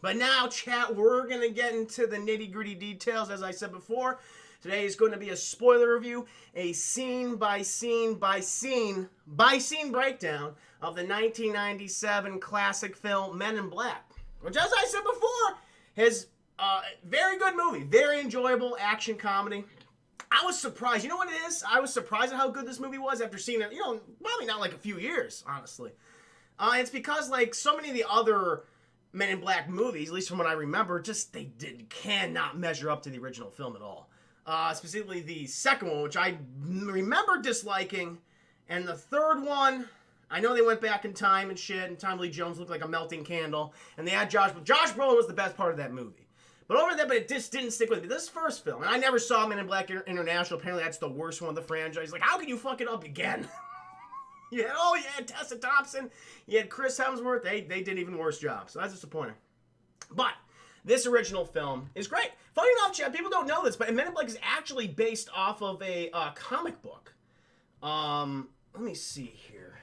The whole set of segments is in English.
But now, chat, we're going to get into the nitty-gritty details, as I said before. Today is going to be a spoiler review, a scene-by-scene breakdown of the 1997 classic film Men in Black, which, as I said before, is a very good movie, very enjoyable action comedy. I was surprised. You know what it is? I was surprised at how good this movie was after seeing it, probably not like a few years, honestly. It's because, like, so many of the other Men in Black movies, at least from what I remember, just cannot measure up to the original film at all. Specifically the second one, which I remember disliking, and the third one, I know they went back in time and shit, and Tommy Lee Jones looked like a melting candle, and they had Josh Brolin was the best part of that movie. But it just didn't stick with me. This first film, and I never saw Men in Black International. Apparently, that's the worst one of the franchise. Like, how can you fuck it up again? You had Tessa Thompson. You had Chris Hemsworth. They did an even worse job. So that's disappointing. But this original film is great. Funny enough, Chad, people don't know this, but Men in Black is actually based off of a comic book. Let me see here.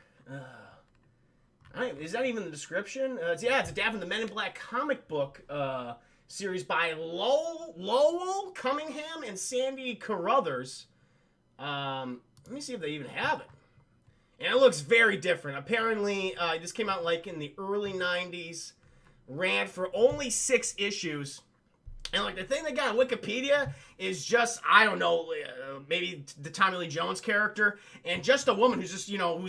Is that even the description? It's adapted from the Men in Black comic book series by Lowell Cunningham and Sandy Carruthers. Let me see if they even have it. And it looks very different. Apparently, this came out like in the early 90s, ran for only 6 issues. And like the thing they got on Wikipedia is just, I don't know, maybe the Tommy Lee Jones character, and just a woman who's just, in her,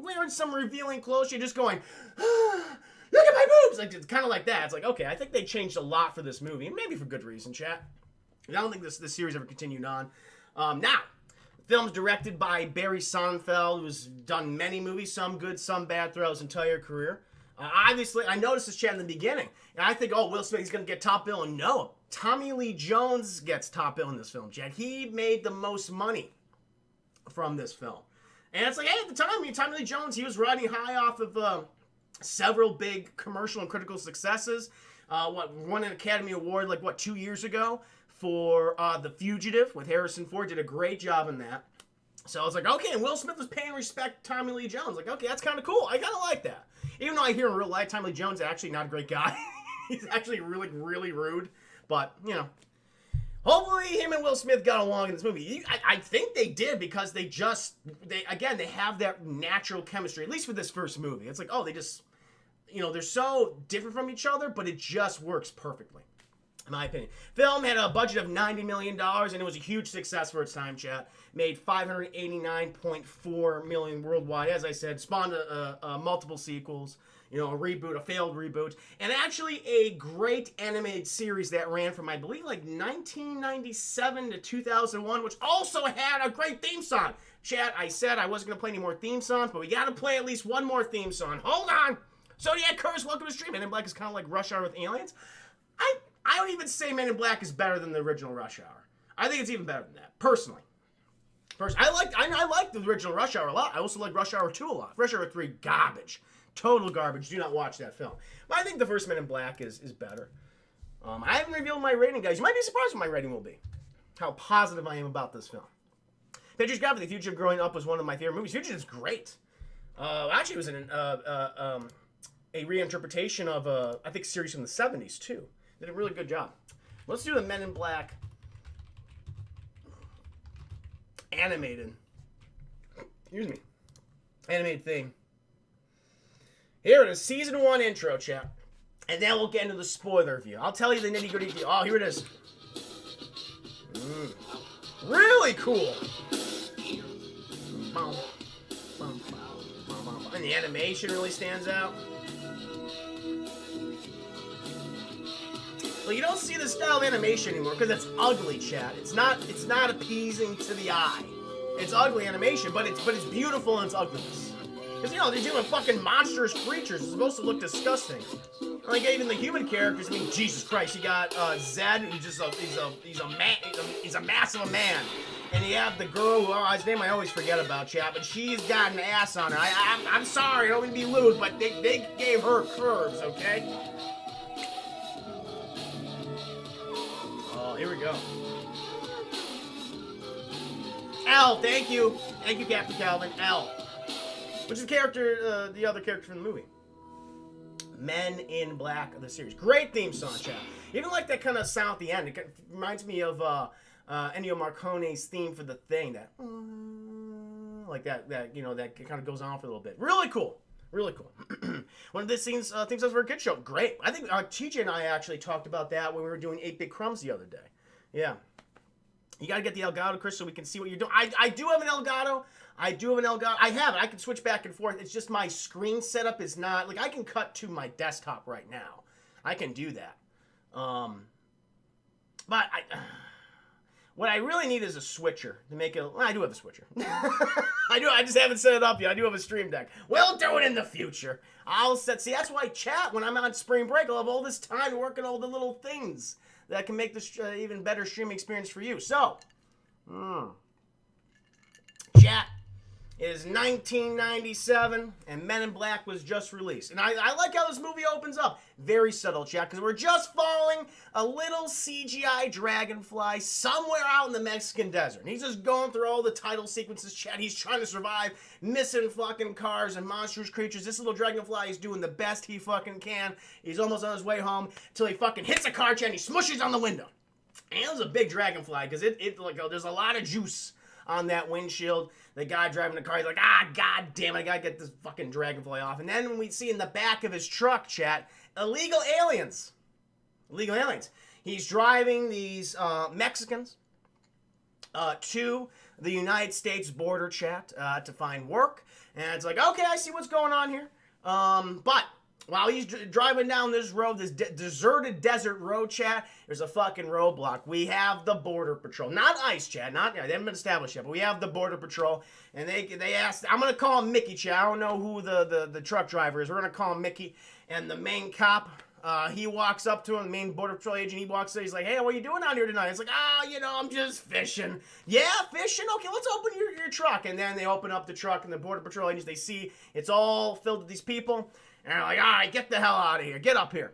wearing some revealing clothes. She's just going, look at my boobs! Like, it's kind of like that. It's like, okay, I think they changed a lot for this movie, and maybe for good reason, chat. I don't think this series ever continued on. Now, the film's directed by Barry Sonnenfeld, who's done many movies, some good, some bad, throughout his entire career. Obviously, I noticed this, chat, in the beginning, and I think, Will Smith, he's going to get top bill, and no. Tommy Lee Jones gets top bill in this film, chat. He made the most money from this film. And it's like, hey, at the time, Tommy Lee Jones, he was riding high off of several big commercial and critical successes. Won an Academy Award, 2 years ago for The Fugitive with Harrison Ford. Did a great job in that. So I was like, okay, and Will Smith was paying respect to Tommy Lee Jones. Like, okay, that's kind of cool. I kind of like that. Even though I hear in real life, Tommy Lee Jones is actually not a great guy. He's actually really, really rude. But, hopefully him and Will Smith got along in this movie. I think they did, because they have that natural chemistry, at least for this first movie. It's like, they just, they're so different from each other, but it just works perfectly, in my opinion. Film had a budget of $90 million, and it was a huge success for its time, chat. Made $589.4 million worldwide. As I said, spawned multiple sequels, a failed reboot, and actually a great animated series that ran from, I believe, 1997 to 2001, which also had a great theme song. Chat, I said I wasn't going to play any more theme songs, but we got to play at least one more theme song. Hold on! So yeah, Curtis, welcome to stream. Men in Black is kind of like Rush Hour with aliens. I don't even say Men in Black is better than the original Rush Hour. I think it's even better than that, personally. I like the original Rush Hour a lot. I also like Rush Hour 2 a lot. Rush Hour 3, garbage. Total garbage. Do not watch that film. But I think the first Men in Black is better. I haven't revealed my rating, guys. You might be surprised what my rating will be. How positive I am about this film. Pictures Got for The Fugitive growing up was one of my favorite movies. Fugitive is great. Actually, it was a reinterpretation of I think, a series from the 70s, too. Did a really good job. Let's do the Men in Black animated thing. Here it is, season 1 intro, chat. And then we'll get into the spoiler review. I'll tell you the nitty gritty. Oh, here it is. Really cool. And the animation really stands out. Well, you don't see this style of animation anymore because it's ugly, chat. It's not appeasing to the eye. It's ugly animation, but it's beautiful in its ugliness. Because they're doing fucking monstrous creatures. It's supposed to look disgusting. Like even the human characters. I mean, Jesus Christ, you got Zed, who's just he's a massive man. And you have the girl whose name I always forget about, chat, but she's got an ass on her. I'm sorry, I don't mean to be lewd, but they gave her curves, okay? Here we go. L, thank you. Thank you, Captain Calvin. L. Which is the other character from the movie. Men in Black, the series. Great theme song, chat. Even like that kind of sound at the end. It reminds me of Ennio Morricone's theme for The Thing. That like that kind of goes on for a little bit. Really cool. Really cool. One of the theme songs for a kid show. Great. I think TJ and I actually talked about that when we were doing 8-Bit Crumbs the other day. Yeah. You got to get the Elgato, Chris, so we can see what you're doing. I do have an Elgato. I have it. I can switch back and forth. It's just my screen setup is not... Like, I can cut to my desktop right now. I can do that. But what I really need is a switcher to make it... Well, I do have a switcher. I just haven't set it up yet. I do have a Stream Deck. We'll do it in the future. See, that's why chat, when I'm on spring break, I'll have all this time to work on all the little things that can make this even better streaming experience for you. So, chat, it is 1997, and Men in Black was just released. And I like how this movie opens up. Very subtle, chat, because we're just following a little CGI dragonfly somewhere out in the Mexican desert. And he's just going through all the title sequences, chat. He's trying to survive missing fucking cars and monstrous creatures. This little dragonfly is doing the best he fucking can. He's almost on his way home until he fucking hits a car, chat, and he smushes on the window. And it was a big dragonfly, because there's a lot of juice on that windshield. The guy driving the car, he's like, god damn it, I gotta get this fucking dragonfly off. And then when we see in the back of his truck, chat, illegal aliens. He's driving these Mexicans to the United States border, chat, to find work. And it's like, okay, I see what's going on here. But while he's driving down this road, this deserted desert road, chat, there's a fucking roadblock. We have the Border Patrol. Not ICE, chat. They haven't been established yet, but we have the Border Patrol. And they asked, I'm going to call him Mickey, chat. I don't know who the truck driver is. We're going to call him Mickey. And the main cop, he walks up to him, the main Border Patrol agent, he walks in, he's like, hey, what are you doing out here tonight? It's like, I'm just fishing. Yeah, fishing? Okay, let's open your truck. And then they open up the truck, and the Border Patrol agents, they see it's all filled with these people. And they're like, all right, get the hell out of here. Get up here.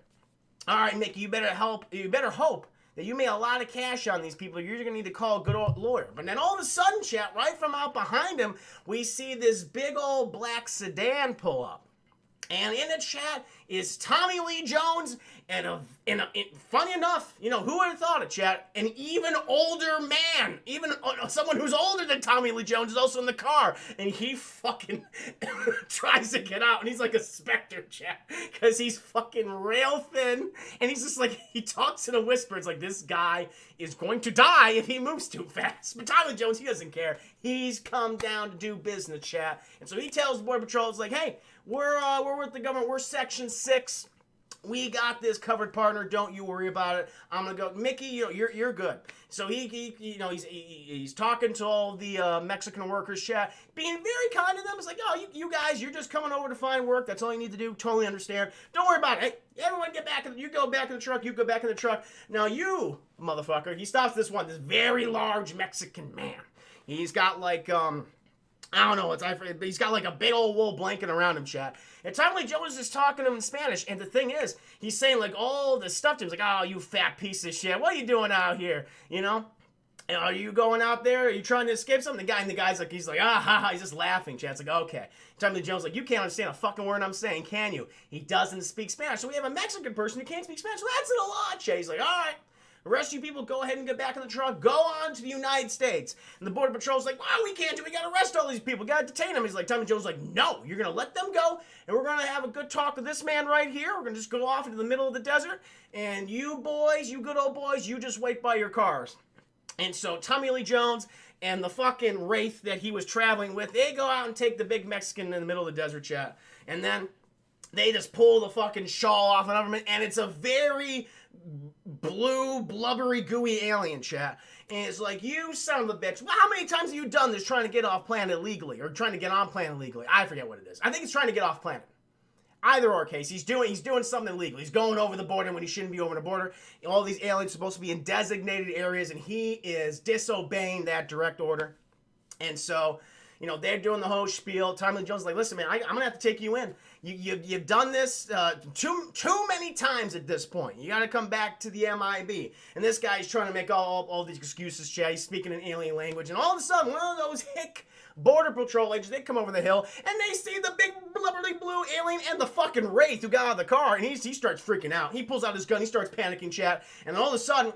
All right, Mickey, you better hope that you made a lot of cash on these people. You're going to need to call a good old lawyer. But then all of a sudden, chat, right from out behind him, we see this big old black sedan pull up. And in the chat is Tommy Lee Jones, and funny enough, who would have thought it, chat? An even older man, even someone who's older than Tommy Lee Jones is also in the car, and he fucking tries to get out, and he's like a specter, chat, because he's fucking rail thin, and he's just like, he talks in a whisper. It's like, this guy is going to die if he moves too fast. But Tommy Lee Jones, he doesn't care. He's come down to do business, chat, and so he tells the Border Patrol, it's like, hey, we're with the government. We're Section 6. We got this covered, partner. Don't you worry about it. I'm gonna go, Mickey. You're good. So he's talking to all the Mexican workers, chat, being very kind to them. It's like, oh, you guys, you're just coming over to find work. That's all you need to do. Totally understand. Don't worry about it. Hey, everyone, get back. You go back in the truck. You go back in the truck. Now you, motherfucker. He stops this very large Mexican man. He's got like I don't know, but he's got like a big old wool blanket around him, chat. And Tommy Lee Jones is talking to him in Spanish, and the thing is, he's saying like all this stuff to him. He's like, oh, you fat piece of shit, what are you doing out here, And are you going out there? Are you trying to escape something? The guy's like, he's like, he's just laughing, chat. It's like, okay. Tommy Lee Jones like, you can't understand a fucking word I'm saying, can you? He doesn't speak Spanish. So we have a Mexican person who can't speak Spanish. So that's a lot, chat. He's like, all right. The rest of you people, go ahead and get back in the truck. Go on to the United States. And the Border Patrol's like, wow, we can't do it. We got to arrest all these people. We got to detain them. He's like, Tommy Jones like, no, you're going to let them go. And we're going to have a good talk with this man right here. We're going to just go off into the middle of the desert. And you boys, you good old boys, you just wait by your cars. And so Tommy Lee Jones and the fucking wraith that he was traveling with, they go out and take the big Mexican in the middle of the desert, chat. And then they just pull the fucking shawl off of him. And it's a very blue, blubbery, gooey alien, chat. And it's like, you son of a bitch. Well, how many times have you done this trying to get off planet illegally? Or trying to get on planet illegally? I forget what it is. I think it's trying to get off planet. Either or case, he's doing something illegal. He's going over the border when he shouldn't be over the border. All these aliens are supposed to be in designated areas, and he is disobeying that direct order. And so, You know, they're doing the whole spiel. Tommy Lee Jones is like, listen, man, I'm going to have to take you in. You've done this too many times at this point. You got to come back to the MIB. And this guy's trying to make all these excuses. He's speaking an alien language. And all of a sudden, one of those hick Border Patrol agents, they come over the hill, and they see the big blubbery blue alien and the fucking Wraith who got out of the car. And he starts freaking out. He pulls out his gun. He starts panicking, chat. And all of a sudden,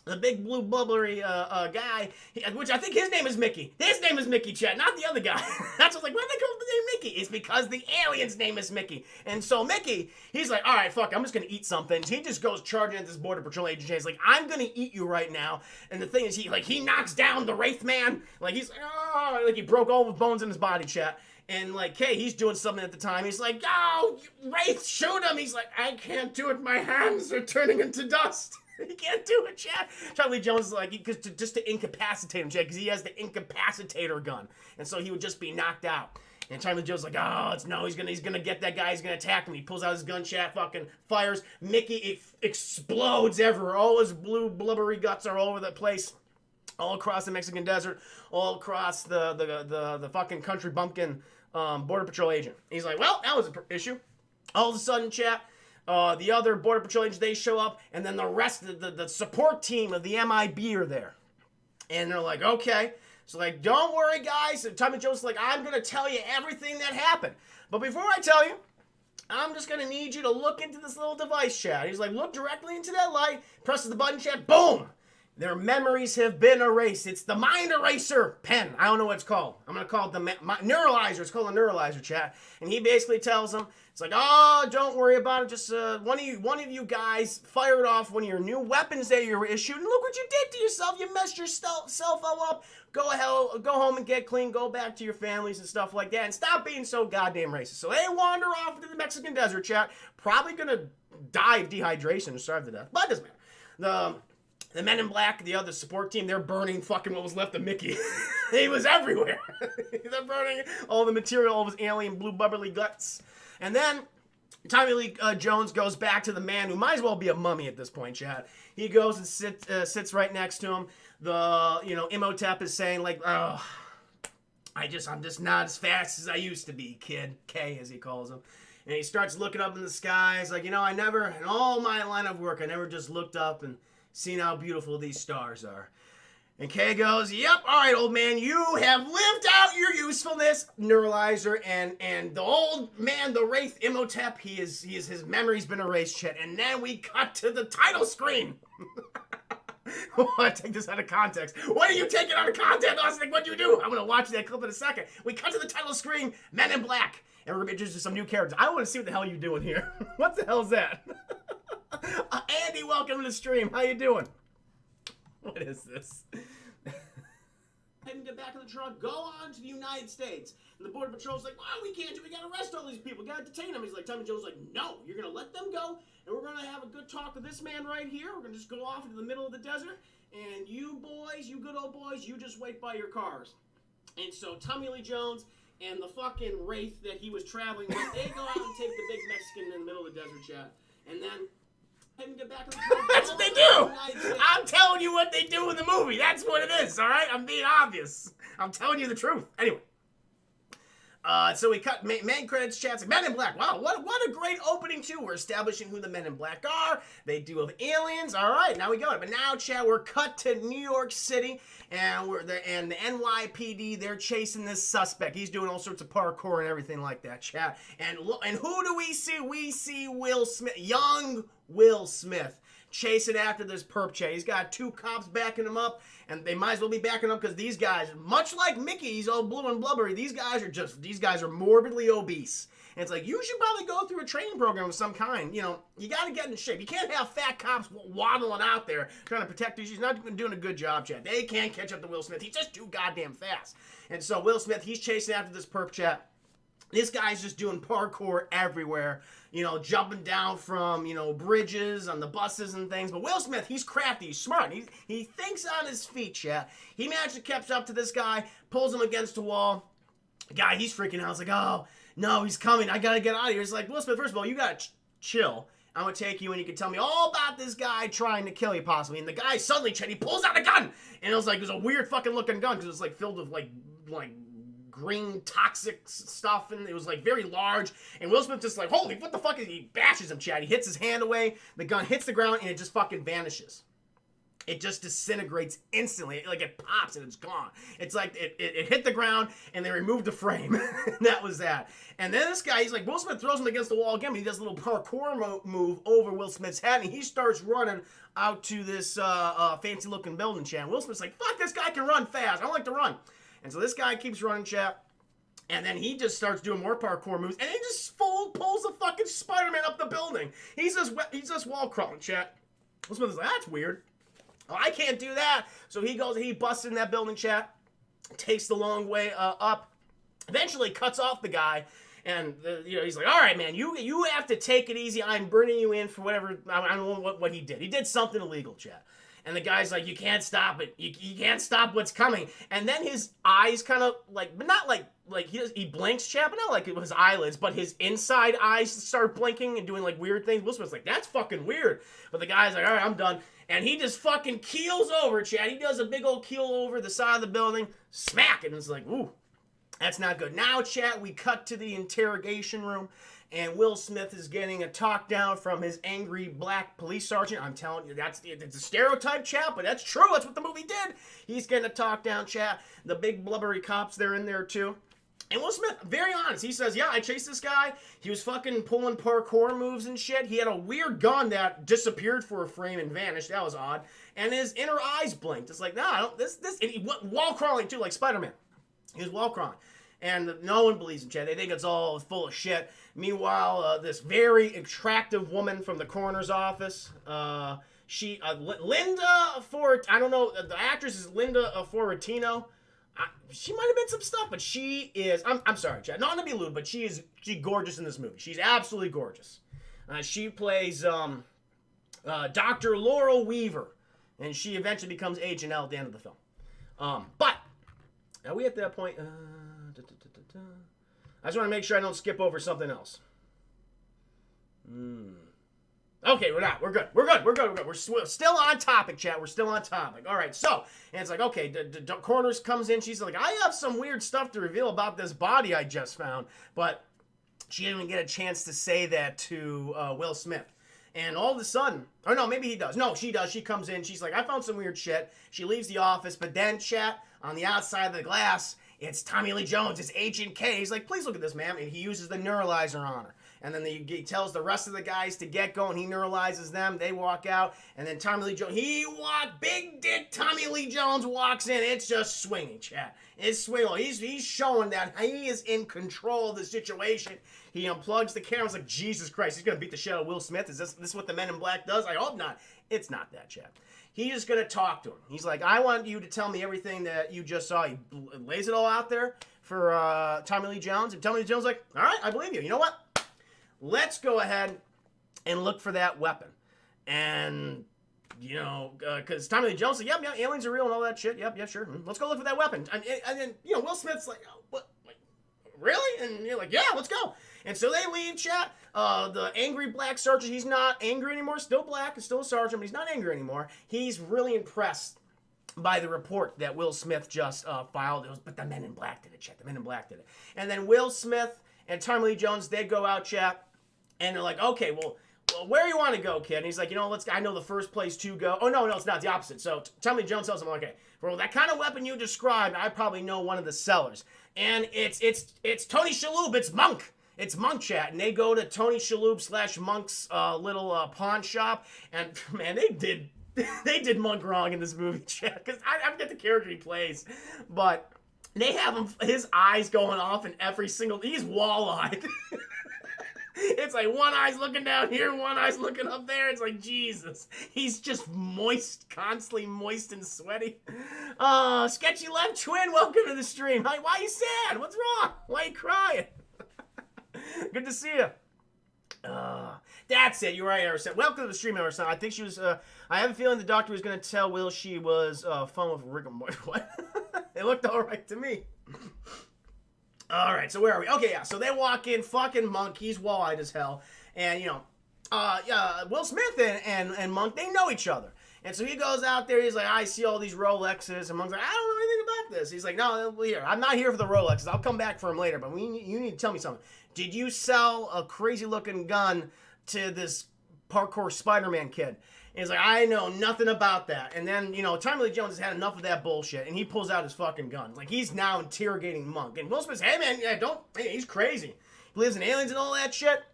the big blue bubbly guy, which I think his name is Mickey. His name is Mickey, chat, not the other guy. That's what's like, why do they call the name Mickey? It's because the alien's name is Mickey. And so Mickey, he's like, all right, fuck, I'm just going to eat something. He just goes charging at this Border Patrol agent. He's like, I'm going to eat you right now. And the thing is, he knocks down the Wraith man. Like, he's like, oh, like he broke all the bones in his body, chat. And, like, hey, he's doing something at the time. He's like, oh, Wraith, shoot him. He's like, I can't do it. My hands are turning into dust. He can't do it, Chad. Charlie Jones is like, just to incapacitate him, Chad, because he has the incapacitator gun. And so he would just be knocked out. And Charlie Jones is like, oh, he's gonna get that guy, he's gonna attack him. He pulls out his gun, Chad, fucking fires. Mickey explodes everywhere. All his blue blubbery guts are all over the place. All across the Mexican desert, all across the fucking country bumpkin Border Patrol agent. He's like, well, that was an issue. All of a sudden, chat, the other Border Patrol agents, they show up, and then the rest of the support team of the MIB are there. And they're like, okay. So, like, don't worry, guys. And Tommy Jones is like, I'm going to tell you everything that happened. But before I tell you, I'm just going to need you to look into this little device, chat. He's like, look directly into that light, presses the button, chat, boom. Their memories have been erased. It's the mind eraser pen. I don't know what it's called. I'm going to call it the neuralizer. It's called a neuralizer, chat. And he basically tells them, it's like, oh, don't worry about it. Just one of you guys fired off one of your new weapons that you were issued. And look what you did to yourself. You messed yourself all up. Go home and get clean. Go back to your families and stuff like that. And stop being so goddamn racist. So they wander off into the Mexican desert, chat. Probably going to die of dehydration or starve to death. But it doesn't matter. The Men in Black, the other support team, they're burning fucking what was left of Mickey. He was everywhere. They're burning all the material, all of his alien blue bubbly guts. And then Tommy Lee Jones goes back to the man who might as well be a mummy at this point, Chad. He goes and sits right next to him. Imhotep is saying, like, oh, I'm just not as fast as I used to be, kid. K, as he calls him. And he starts looking up in the sky. He's like, in all my line of work, I never just looked up and seen how beautiful these stars are. And Kay goes, yep, all right, old man, you have lived out your usefulness, neuralizer, and the old man, the Wraith Imhotep, his memory's been erased, Chet. And then we cut to the title screen. I take this out of context. What are you taking out of context, Austin? What'd you do? I'm going to watch that clip in a second. We cut to the title screen, Men in Black. And we're going to be introduced to some new characters. I want to see what the hell you're doing here. What the hell is that? Andy, welcome to the stream. How you doing? What is this? And get back in the truck, go on to the United States. And the Border Patrol's like, well, we can't do it. We got to arrest all these people. We got to detain them. He's like, Tommy Joe's like, no, you're going to let them go. And we're going to have a good talk with this man right here. We're going to just go off into the middle of the desert. And you boys, you good old boys, you just wait by your cars. And so Tommy Lee Jones and the fucking Wraith that he was traveling with, they go out and take the big Mexican in the middle of the desert, chat. And then get back on the that's what they do. I'm telling you what they do in the movie. That's what it is, all right? I'm being obvious. I'm telling you the truth. Anyway. So we cut main credits, chats, like Men in Black. Wow, what a great opening, too. We're establishing who the Men in Black are. They deal with aliens. All right, now we got it. But now, chat, we're cut to New York City, and the NYPD, they're chasing this suspect. He's doing all sorts of parkour and everything like that, chat. And who do we see? We see Will Smith, young Will Smith, chasing after this perp chat. He's got two cops backing him up, and they might as well be backing up because these guys, much like Mickey, he's all blue and blubbery. These guys are morbidly obese. And it's like, you should probably go through a training program of some kind. You know, you got to get in shape. You can't have fat cops waddling out there trying to protect you. He's not doing a good job, chat. They can't catch up to Will Smith. He's just too goddamn fast. And so Will Smith, he's chasing after this perp chat. This guy's just doing parkour everywhere, jumping down from, bridges on the buses and things. But Will Smith, he's crafty, he's smart. He thinks on his feet, chat. He managed to catch up to this guy, pulls him against a wall. The guy, he's freaking out. He's like, oh, no, he's coming. I got to get out of here. He's like, Will Smith, first of all, you got to chill. I'm going to take you and you can tell me all about this guy trying to kill you possibly. And the guy suddenly, Chet, he pulls out a gun. And it was a weird fucking looking gun because it was filled with like green toxic stuff, and it was like very large. And Will Smith just like, holy, what the fuck? He bashes him, Chad. He hits his hand away. The gun hits the ground, and it just fucking vanishes. It just disintegrates instantly. Like, it pops and it's gone. It's like it hit the ground and they removed the frame. And that was that. And then this guy, he's like, Will Smith throws him against the wall again, but he does a little parkour move over Will Smith's head, and he starts running out to this fancy looking building, Chad. Will Smith's like, fuck, this guy can run fast. I don't like to run. And so this guy keeps running, Chad. And then he just starts doing more parkour moves, and he just pulls the fucking Spider-Man up the building. He's just wall crawling, Chad. Will Smith is like, that's weird. Oh, I can't do that. So he busts in that building, chat, takes the long way up, eventually cuts off the guy, and he's like, all right, man, you have to take it easy. I'm bringing you in for whatever, I don't know what he did. He did something illegal, chat. And the guy's like, you can't stop it. You can't stop what's coming. And then his eyes kind of like, but not like he blinks, chat, but not like it was eyelids, but his inside eyes start blinking and doing like weird things. Will Smith's like, that's fucking weird. But the guy's like, all right, I'm done. And he just fucking keels over, Chad. He does a big old keel over the side of the building. Smack! And it's like, ooh, that's not good. Now, Chad, we cut to the interrogation room. And Will Smith is getting a talk down from his angry black police sergeant. I'm telling you, it's a stereotype, Chad, but that's true. That's what the movie did. He's getting a talk down, Chad. The big blubbery cops, they're in there, too. And Will Smith, very honest, he says, yeah, I chased this guy. He was fucking pulling parkour moves and shit. He had a weird gun that disappeared for a frame and vanished. That was odd. And his inner eyes blinked. It's like, nah, I don't, this, and he went wall crawling too, like Spider-Man. He was wall crawling. And no one believes him, Chad. They think it's all full of shit. Meanwhile, this very attractive woman from the coroner's office, Linda I don't know, the actress is Linda Fortino. She might have been some stuff, but she is, I'm sorry, Chad, not to be lewd, but she's gorgeous in this movie. She's absolutely gorgeous. She plays Dr. Laurel Weaver, and she eventually becomes Agent L at the end of the film. But, are we at that point? I just want to make sure I don't skip over something else. Okay, we're not. We're good. We're still on topic, chat. We're still on topic. All right, so, and it's like, okay, the coroner comes in. She's like, I have some weird stuff to reveal about this body I just found. But she didn't even get a chance to say that to Will Smith. And all of a sudden, or no, maybe he does. No, she does. She comes in. She's like, I found some weird shit. She leaves the office. But then, chat, on the outside of the glass, it's Tommy Lee Jones. It's Agent K. He's like, please look at this, ma'am. And he uses the neuralizer on her. And then he tells the rest of the guys to get going. He neuralizes them. They walk out. And then Tommy Lee Jones, big dick Tommy Lee Jones walks in. It's just swinging, chat. It's swinging. He's showing that he is in control of the situation. He unplugs the camera. It's like, Jesus Christ, he's going to beat the shit out of Will Smith. Is this what the Men in Black does? I hope not. It's not that, chat. He's just going to talk to him. He's like, I want you to tell me everything that you just saw. He lays it all out there for Tommy Lee Jones. And Tommy Lee Jones is like, all right, I believe you. You know what? Let's go ahead and look for that weapon. And, because Tommy Lee Jones said, yep, aliens are real and all that shit. Yep, yeah, sure. Let's go look for that weapon. And then, Will Smith's like, oh, what? Like, really? And you're like, yeah, let's go. And so they leave, chat. The angry black sergeant, he's not angry anymore. Still black, and still a sergeant, but he's not angry anymore. He's really impressed by the report that Will Smith just filed. But the Men in Black did it, chat. The Men in Black did it. And then Will Smith and Tommy Lee Jones, they go out, chat. And they're like, okay, well, where do you want to go, kid? And he's like, I know the first place to go. Oh, no, it's not. The opposite. So Tommy Lee Jones tells him, okay, well, that kind of weapon you described, I probably know one of the sellers. And it's Tony Shalhoub. It's Monk. It's Monk, chat. And they go to Tony Shalhoub / Monk's little pawn shop. And, man, they did Monk wrong in this movie, chat. Because I forget the character he plays. But they have his eyes going off in every single... He's wall-eyed. It's like one eye's looking down here, one eye's looking up there. It's like, Jesus. He's just moist, constantly moist and sweaty. Sketchy Left Twin, welcome to the stream. Why are you sad? What's wrong? Why are you crying? Good to see you. That's it. You're right, Arison. Welcome to the stream, Arison. I think she was, I have a feeling the doctor was going to tell Will she was fun with rigor mortis. What? It looked all right to me. All right, so where are we? Okay, yeah, so they walk in, fucking Monk, he's wall-eyed as hell, and, Will Smith and Monk, they know each other, And so he goes out there, he's like, I see all these Rolexes, and Monk's like, I don't know anything about this. He's like, no, here, I'm not here for the Rolexes. I'll come back for them later, but you need to tell me something. Did you sell a crazy-looking gun to this parkour Spider-Man kid? And he's like, I know nothing about that. And then, Tommy Lee Jones has had enough of that bullshit, and he pulls out his fucking gun. Like, he's now interrogating Monk. And Will Smith's, hey, man, he's crazy. He believes in aliens and all that shit.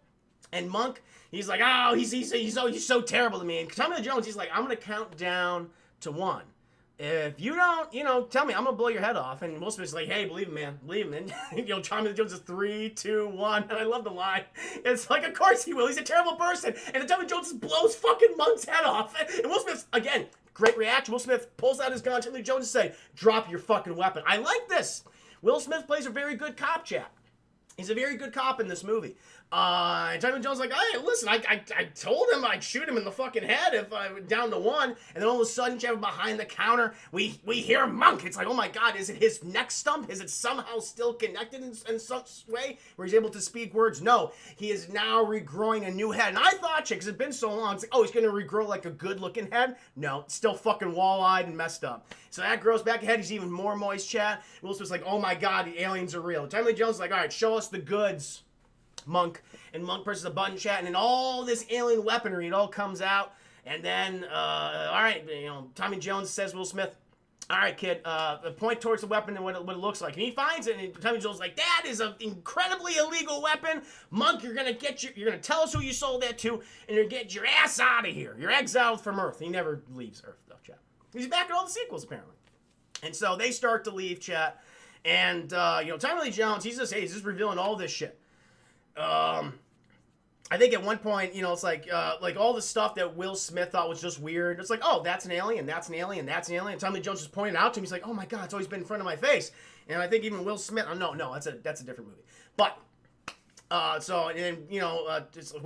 And Monk, he's like, oh, he's so terrible to me. And Tommy Lee Jones, he's like, I'm going to count down to 1. If you don't, tell me, I'm going to blow your head off. And Will Smith's like, hey, believe him, man. Believe him. And, Tommy Lee Jones is 3, 2, 1. And I love the line. It's like, of course he will. He's a terrible person. And then Tommy Lee Jones just blows fucking Monk's head off. And Will Smith, again, great reaction. Will Smith pulls out his gun. Tommy Lee Jones say, drop your fucking weapon. I like this. Will Smith plays a very good cop, chat. He's a very good cop in this movie. And Tommy Lee Jones is like, hey, listen, I told him I'd shoot him in the fucking head if I went down to 1. And then all of a sudden, behind the counter, we hear Monk. It's like, oh my God, is it his neck stump? Is it somehow still connected in some way where he's able to speak words? No, he is now regrowing a new head. And I thought, because it's been so long, it's like, oh, he's going to regrow like a good-looking head? No, it's still fucking wall-eyed and messed up. So that grows back ahead. He's even more moist, chat. Will Smith's like, oh my God, the aliens are real. Tommy Lee Jones is like, all right, show us the goods, Monk. And Monk presses a button, chat, and then all this alien weaponry, it all comes out. And then, all right, Tommy Jones says, Will Smith, all right, kid, point towards the weapon and what it looks like. And he finds it, and Tommy Jones is like, that is an incredibly illegal weapon. Monk, you're gonna tell us who you sold that to, and you're gonna get your ass out of here. You're exiled from Earth. He never leaves Earth, though, chat. He's back in all the sequels, apparently. And so they start to leave, chat. And, Tommy Lee Jones, he's just revealing all this shit. I think at one point, it's like all the stuff that Will Smith thought was just weird. It's like, oh, that's an alien, that's an alien, that's an alien. Tommy Lee Jones just pointed out to him. He's like, oh my God, it's always been in front of my face. And I think even Will Smith, no, that's a different movie. But, Will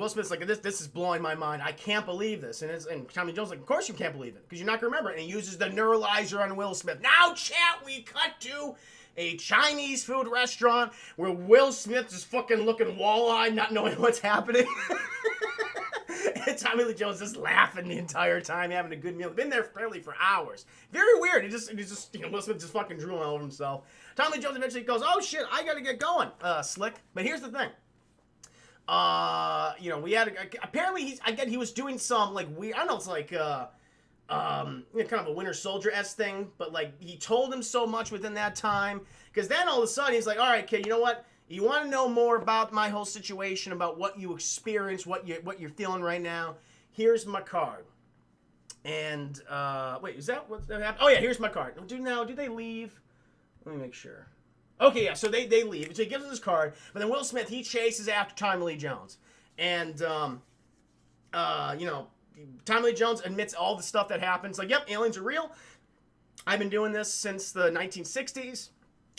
Smith's like, this is blowing my mind. I can't believe this. And Tommy Lee Jones is like, of course you can't believe it, because you're not going to remember it. And he uses the neuralizer on Will Smith. Now, chat, we cut to a Chinese food restaurant where Will Smith is fucking looking wall-eyed, not knowing what's happening. And Tommy Lee Jones just laughing the entire time, having a good meal. Been there apparently for hours. Very weird. Will Smith just fucking drooling all over himself. Tommy Lee Jones eventually goes, oh shit, I gotta get going, slick. But here's the thing. We had apparently he was doing some like weird, I don't know, it's like kind of a Winter Soldier-esque thing, but like he told him so much within that time, because then all of a sudden he's like, all right, kid, you know what? You want to know more about my whole situation, about what you experienced, what you're feeling right now? Here's my card. And wait, is that what happened? Oh yeah, here's my card. Do they leave? Let me make sure. Okay, yeah, so they leave. So he gives us his card, but then Will Smith, he chases after Tommy Lee Jones, and Tommy Lee Jones admits all the stuff that happens. Like, yep, aliens are real. I've been doing this since the 1960s.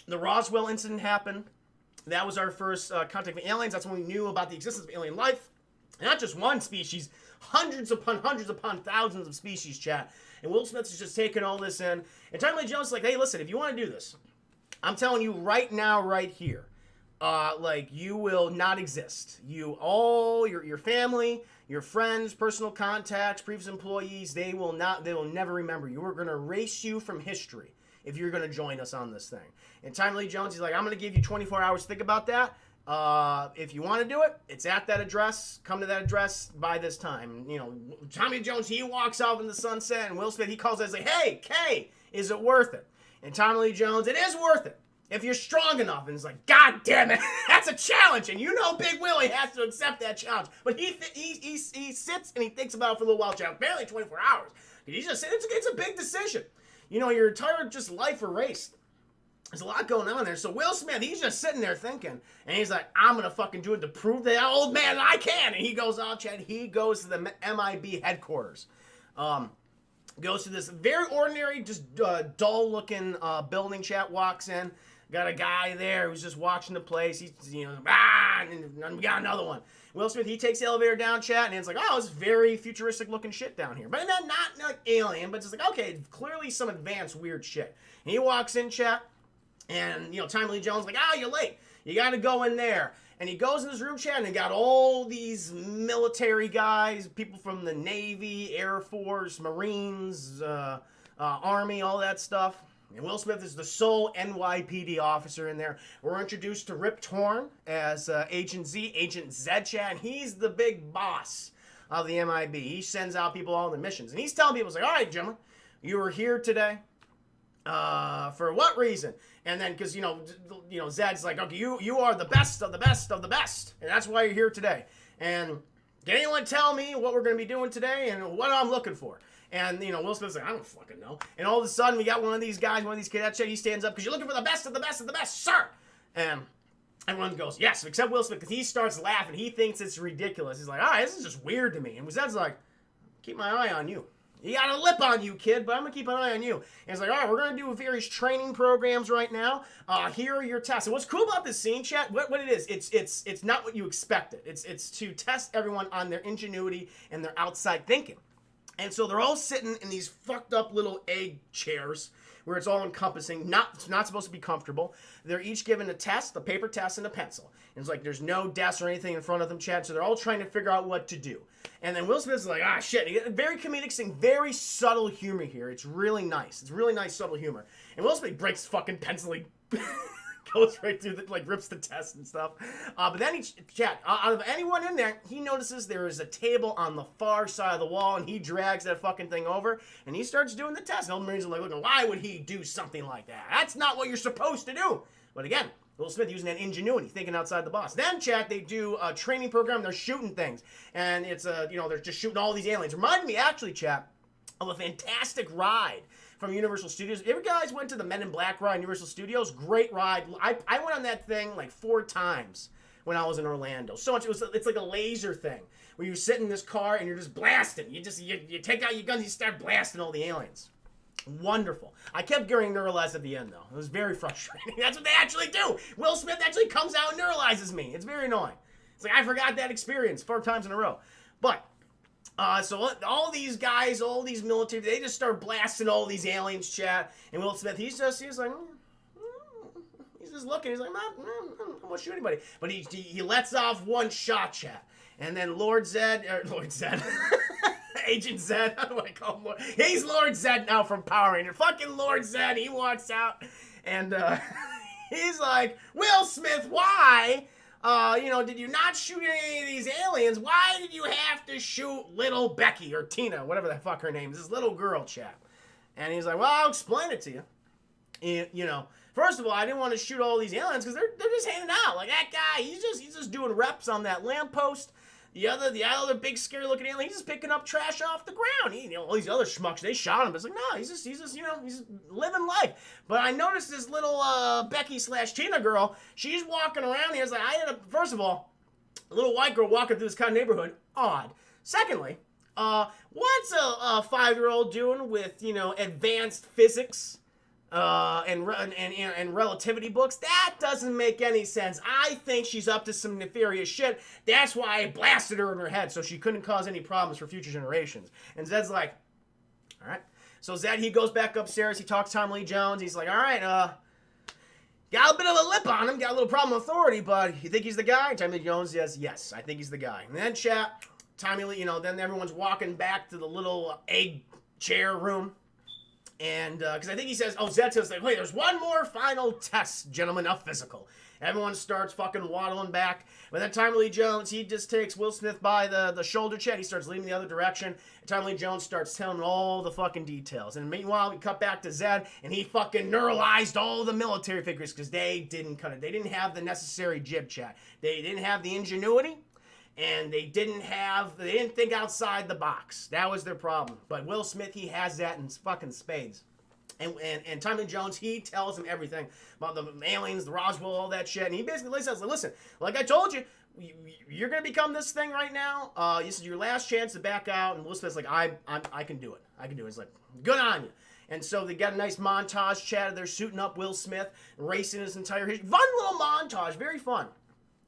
The Roswell incident happened. That was our first contact with aliens. That's when we knew about the existence of alien life. And not just one species, hundreds upon thousands of species, chat. And Will Smith is just taking all this in. And Tommy Lee Jones is like, hey, listen, if you want to do this, I'm telling you right now, right here, you will not exist. Your family, your friends, personal contacts, previous employees, they will never remember you. We're going to erase you from history if you're going to join us on this thing. And Tommy Lee Jones, he's like, I'm going to give you 24 hours to think about that. If you want to do it, it's at that address. Come to that address by this time. Tommy Lee Jones, he walks off in the sunset, and Will Smith, he calls us like, hey, Kay, is it worth it? And Tommy Lee Jones, it is worth it if you're strong enough. And it's like, God damn it, that's a challenge. And Big Willie has to accept that challenge. But he sits and he thinks about it for a little while, chat. Barely 24 hours. He just said it's a big decision. Your entire just life erased. There's a lot going on there. So Will Smith, he's just sitting there thinking, and he's like, I'm going to fucking do it to prove to that old man that I can. And he goes out, chat. He goes to the MIB headquarters. Goes to this very ordinary, just dull-looking building, chat, walks in. Got a guy there who's just watching the place. He's, and we got another one. Will Smith, he takes the elevator down, chat, and it's like, oh, it's very futuristic-looking shit down here. But not like alien, but it's like, okay, clearly some advanced weird shit. And he walks in, chat, and, Tommy Lee Jones is like, you're late. You got to go in there. And he goes in this room chat and they got all these military guys, people from the Navy, Air Force, Marines, Army, all that stuff. And Will Smith is the sole NYPD officer in there. We're introduced to Rip Torn as Agent Z, Agent Zed chat, and he's the big boss of the MIB. He sends out people on the missions. And he's telling people, he's like, all right, gentlemen, you were here today. For what reason? And then, because, Zed's like, okay, you are the best of the best of the best. And that's why you're here today. And can anyone tell me what we're going to be doing today and what I'm looking for? And, Will Smith's like, I don't fucking know. And all of a sudden, we got one of these guys, one of these cadets, he stands up, because you're looking for the best of the best of the best, sir. And everyone goes, yes, except Will Smith, because he starts laughing. He thinks it's ridiculous. He's like, all right, this is just weird to me. And Zed's like, keep my eye on you. You got a lip on you, kid, but I'm going to keep an eye on you. And it's like, all right, we're going to do various training programs right now. Here are your tests. And what's cool about this scene, chat, what it is, it's not what you expected. It's to test everyone on their ingenuity and their outside thinking. And so they're all sitting in these fucked up little egg chairs where it's all encompassing, it's not supposed to be comfortable. They're each given a test, a paper test, and a pencil. And it's like there's no desk or anything in front of them, Chad, so they're all trying to figure out what to do. And then Will Smith's like, shit. Very comedic thing, very subtle humor here. It's really nice. It's really nice, subtle humor. And Will Smith breaks fucking pencil, goes right through rips the test and stuff. But then out of anyone in there, he notices there is a table on the far side of the wall, and he drags that fucking thing over, and he starts doing the test. And all the Marines are like, looking, why would he do something like that? That's not what you're supposed to do. But again, Will Smith using that ingenuity, thinking outside the box. Then, chat, they do a training program. They're shooting things, and it's they're just shooting all these aliens. Reminded me, actually, chat, of a fantastic ride from Universal Studios. You guys went to the Men in Black ride in Universal Studios? Great ride. I went on that thing like 4 times when I was in Orlando. So much. It's like a laser thing where you sit in this car and you're just blasting. You take out your guns, you start blasting all the aliens. Wonderful. I kept getting neuralized at the end, though. It was very frustrating. That's what they actually do. Will Smith actually comes out and neuralizes me. It's very annoying. It's like I forgot that experience 4 times in a row. But so all these guys, all these military, they just start blasting all these aliens, chat. And Will Smith, he's like, he's just looking. He's like, I don't want to shoot anybody. But he lets off one shot, chat. And then Lord Zed, Agent Zed, how do I call him? He's Lord Zed now from Power Rangers. Fucking Lord Zed, he walks out. And he's like, Will Smith, why? Did you not shoot any of these aliens? Why did you have to shoot little Becky or Tina, whatever the fuck her name is, this little girl, chat? And he's like, well, I'll explain it to you. First of all, I didn't want to shoot all these aliens because they're just hanging out. Like that guy, he's just doing reps on that lamppost. The other big scary looking alien, he's just picking up trash off the ground. All these other schmucks, they shot him. But it's like, no, he's just living life. But I noticed this little Becky/Tina girl, she's walking around here. It's like, first of all, a little white girl walking through this kind of neighborhood, odd. Secondly, what's a 5-year-old doing with, advanced physics? And relativity books? That doesn't make any sense. I think she's up to some nefarious shit. That's why I blasted her in her head so she couldn't cause any problems for future generations. And Zed's like, all right. So Zed, he goes back upstairs. He talks to Tommy Lee Jones. He's like, all right, got a bit of a lip on him. Got a little problem with authority, but you think he's the guy? Tommy Lee Jones says, yes, I think he's the guy. And then chat, Tommy Lee, then everyone's walking back to the little egg chair room. And, because I think he says, Zed says, like, wait, there's one more final test, gentlemen, of physical. Everyone starts fucking waddling back. By that time, Lee Jones, he just takes Will Smith by the shoulder chat. He starts leading the other direction. And Tommy Lee Jones starts telling him all the fucking details. And meanwhile, we cut back to Zed, and he fucking neuralized all the military figures because they didn't cut it. They didn't have the necessary jib chat. They didn't have the ingenuity. And they didn't think outside the box. That was their problem. But Will Smith, he has that in fucking spades. And Tommy Jones, he tells him everything about the aliens, the Roswell, all that shit. And he basically says, listen, like I told you, you're going to become this thing right now. This is your last chance to back out. And Will Smith's like, I can do it. I can do it. He's like, good on you. And so they got a nice montage chat of they're suiting up Will Smith, racing his entire history. Fun little montage. Very fun.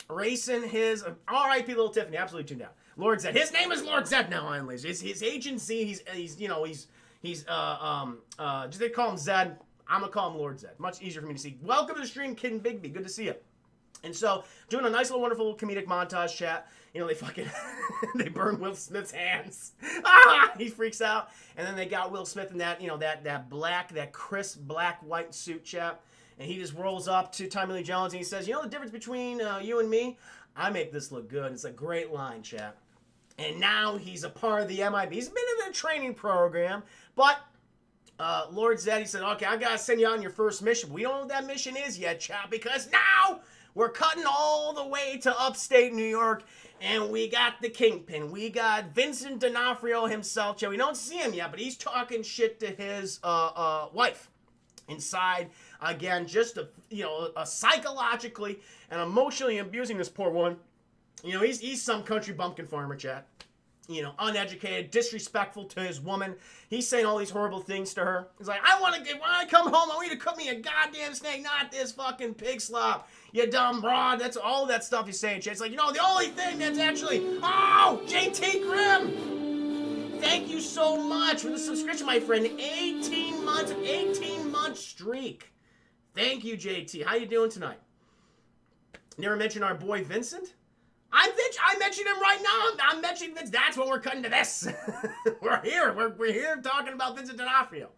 Racing his R.I.P. Little Tiffany, absolutely tuned out. Lord Zed. His name is Lord Zed now, finally. His Agent Z. He's just they call him Zed. I'm gonna call him Lord Zed. Much easier for me to see. Welcome to the stream, Kid and Bigby. Good to see you. And so, doing a nice little wonderful comedic montage, chat. You know, they fucking, they burn Will Smith's hands. Ah! He freaks out. And then they got Will Smith in that, you know, that black, that crisp black-white suit, chat. And he just rolls up to Tommy Lee Jones and he says, you know the difference between you and me? I make this look good. It's a great line, chat. And now he's a part of the MIB. He's been in a training program, but Lord Zed, he said, okay, I got to send you on your first mission. But we don't know what that mission is yet, chat, because now we're cutting all the way to upstate New York, and we got the Kingpin. We got Vincent D'Onofrio himself, chat. We don't see him yet, but he's talking shit to his wife inside. Again, just, psychologically and emotionally abusing this poor woman. You know, he's some country bumpkin farmer, chat. You know, uneducated, disrespectful to his woman. He's saying all these horrible things to her. He's like, when I come home, I want you to cook me a goddamn steak, not this fucking pig slop, you dumb broad. That's all that stuff he's saying, chat. It's like, you know, the only thing that's actually, JT Grimm. Thank you so much for the subscription, my friend. 18 month streak. Thank you, JT. How you doing tonight? Never mentioned our boy Vincent? I mentioned him right now. I'm mentioning Vince. That's what we're cutting to this. We're here. We're here talking about Vincent D'Onofrio.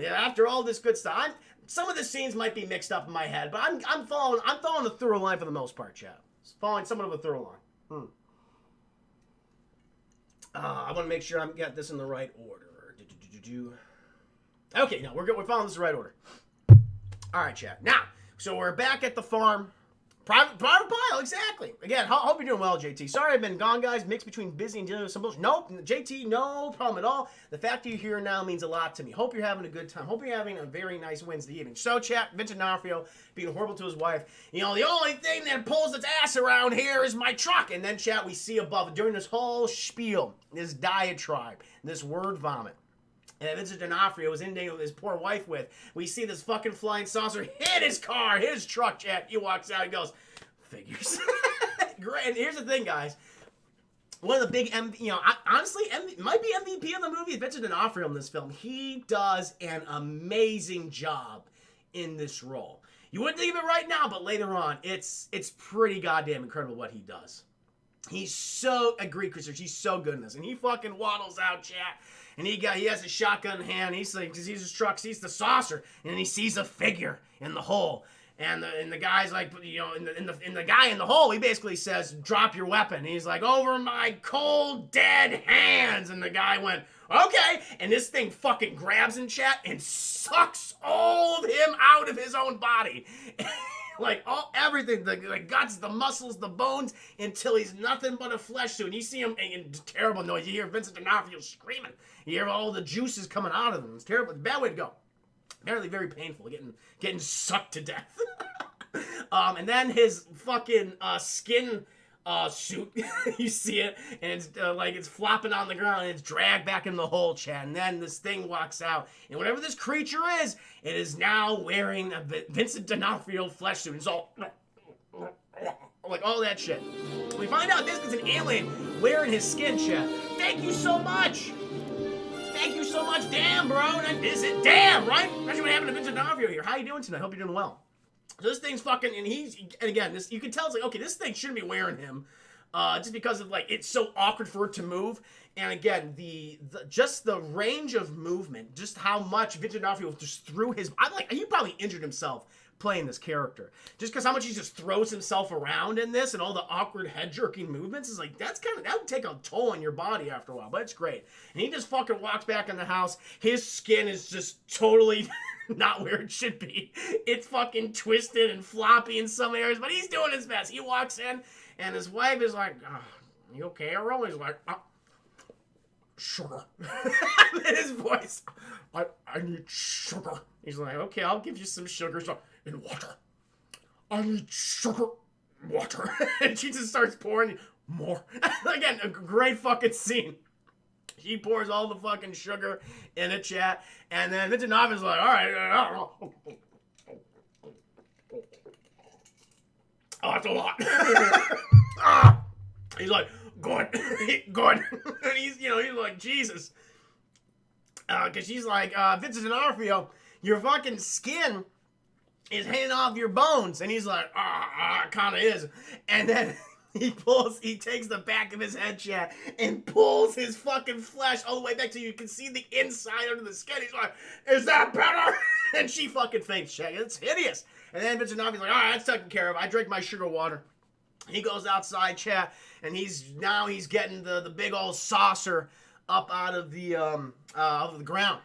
After all this good stuff, some of the scenes might be mixed up in my head, but I'm following a thorough line for the most part, chat. Following somewhat of a thorough line. I want to make sure I'm got this in the right order. Okay, no, we're good. We're following this in the right order. All right, chat. Now, so we're back at the farm. Private Pile, exactly. Again, hope you're doing well, JT. Sorry I've been gone, guys. Mixed between busy and dealing with some bullshit. Nope, JT, no problem at all. The fact that you're here now means a lot to me. Hope you're having a good time. Hope you're having a very nice Wednesday evening. So, chat, Vincent D'Onofrio being horrible to his wife. You know, the only thing that pulls its ass around here is my truck. And then, chat, we see above, during this whole spiel, this diatribe, this word vomit, and Vincent D'Onofrio was inundating with his poor wife with, we see this fucking flying saucer hit his car, his truck, chat. He walks out, he goes, figures. Great. And here's the thing, guys. One of the big, honestly, might be MVP of the movie, Vincent D'Onofrio in this film. He does an amazing job in this role. You wouldn't think of it right now, but later on, it's pretty goddamn incredible what he does. He's so, agreed, Chris, he's so good in this. And he fucking waddles out, chat. And he has a shotgun in hand. He's like, he sees his truck, sees the saucer, and then he sees a figure in the hole. And the guy's like, you know, in the guy in the hole, he basically says, drop your weapon. And he's like, over my cold, dead hands. And the guy went, okay. And this thing fucking grabs him, chat, and sucks all of him out of his own body. Like, everything, the guts, the muscles, the bones, until he's nothing but a flesh suit. And you see him, and terrible noise. You hear Vincent D'Onofrio screaming. You hear all the juices coming out of him. It's terrible. It's a bad way to go. Apparently very painful, getting sucked to death. And then his fucking skin suit, you see it, and it's it's flopping on the ground, and it's dragged back in the hole, chat. And then this thing walks out, and whatever this creature is, it is now wearing a Vincent D'Onofrio flesh suit. It's all like all that shit. We find out this is an alien wearing his skin, chat. Thank you so much. Thank you so much. Damn, bro. Is it? Damn, right? Imagine what happened to Vincent D'Onofrio here. How you doing tonight? Hope you're doing well. So this thing's fucking, and again, this, you can tell it's like, okay, this thing shouldn't be wearing him, just because of, like, it's so awkward for it to move. And again, just the range of movement, just how much Vincent D'Onofrio just threw his, he probably injured himself playing this character. Just because how much he just throws himself around in this and all the awkward head jerking movements is like, that would take a toll on your body after a while, but it's great. And he just fucking walks back in the house. His skin is just totally not where it should be. It's fucking twisted and floppy in some areas, but he's doing his best. He walks in and his wife is like, you okay, Earl? He's like, sugar. In his voice, I need sugar. He's like, okay, I'll give you some sugar. So, in water. I need sugar, water. And she just starts pouring more. Again, a great fucking scene. She pours all the fucking sugar in a chat. And then Vincent D'Onofrio's like, all right. Oh, that's a lot. He's like, good. Good. And he's like, Jesus. Because she's like, Vincent D'Onofrio, your fucking skin is hanging off your bones. And he's like, it kind of is. And then he takes the back of his head, chat, and pulls his fucking flesh all the way back so you can see the inside under the skin. He's like, is that better? And she fucking faints, chat. It's hideous. And then Vincent D'Onofrio's like, all right, that's taken care of. I drank my sugar water. He goes outside, chat, and he's getting the big old saucer up out of the ground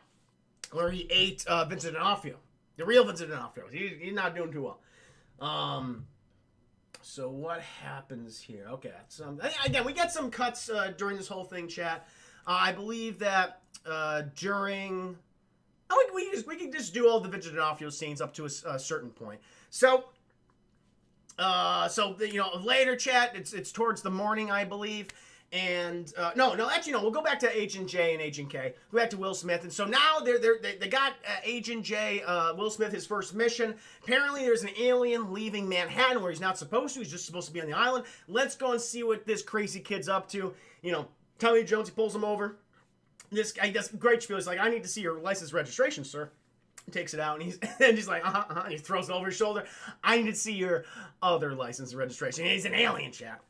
where he ate Vincent D'Onofrio. The real Vincent D'Onofrio. He's not doing too well. So what happens here? Okay, again, we get some cuts during this whole thing, chat. I believe that during... we can just do all the Vincent D'Onofrio scenes up to a certain point. So later, chat, it's towards the morning, I believe. And actually, we'll go back to Agent J and Agent K. Go back to Will Smith. And so now they got Agent J, Will Smith, his first mission. Apparently, there's an alien leaving Manhattan where he's not supposed to. He's just supposed to be on the island. Let's go and see what this crazy kid's up to. Tommy Lee Jones, he pulls him over. This guy does a great spiel. He's like, I need to see your license registration, sir. He takes it out, and he's like, and he throws it over his shoulder. I need to see your other license and registration. And he's an alien, chap.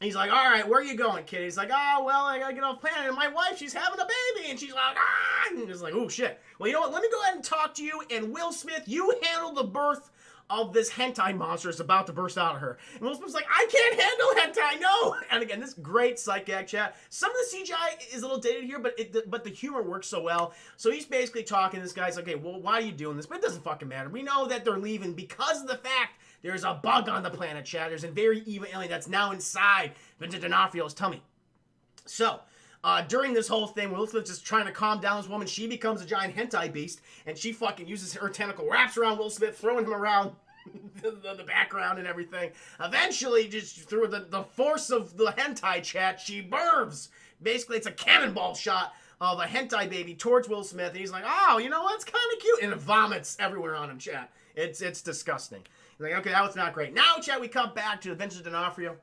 He's like, all right, where are you going, kid? He's like, oh, well, I gotta get off planet. And my wife, she's having a baby. And she's like, And he's like, oh, shit. Well, you know what? Let me go ahead and talk to you. And Will Smith, you handle the birth of this hentai monster that's about to burst out of her. And Will Smith's like, I can't handle hentai, no! And again, this great psych gag, chat. Some of the CGI is a little dated here, but the humor works so well. So he's basically talking, this guy's like, okay, well, why are you doing this? But it doesn't fucking matter. We know that they're leaving because of the fact there's a bug on the planet, chat. There's a very evil alien that's now inside Vincent D'Onofrio's tummy. So, during this whole thing, Will Smith just trying to calm down this woman. She becomes a giant hentai beast, and she fucking uses her tentacle, wraps around Will Smith, throwing him around the background and everything. Eventually, just through the force of the hentai, chat, she burns. Basically, it's a cannonball shot of a hentai baby towards Will Smith, and he's like, oh, you know what's kind of cute, and it vomits everywhere on him, chat. It's disgusting. He's like, okay, that was not great. Now, chat, we come back to Vincent D'Onofrio.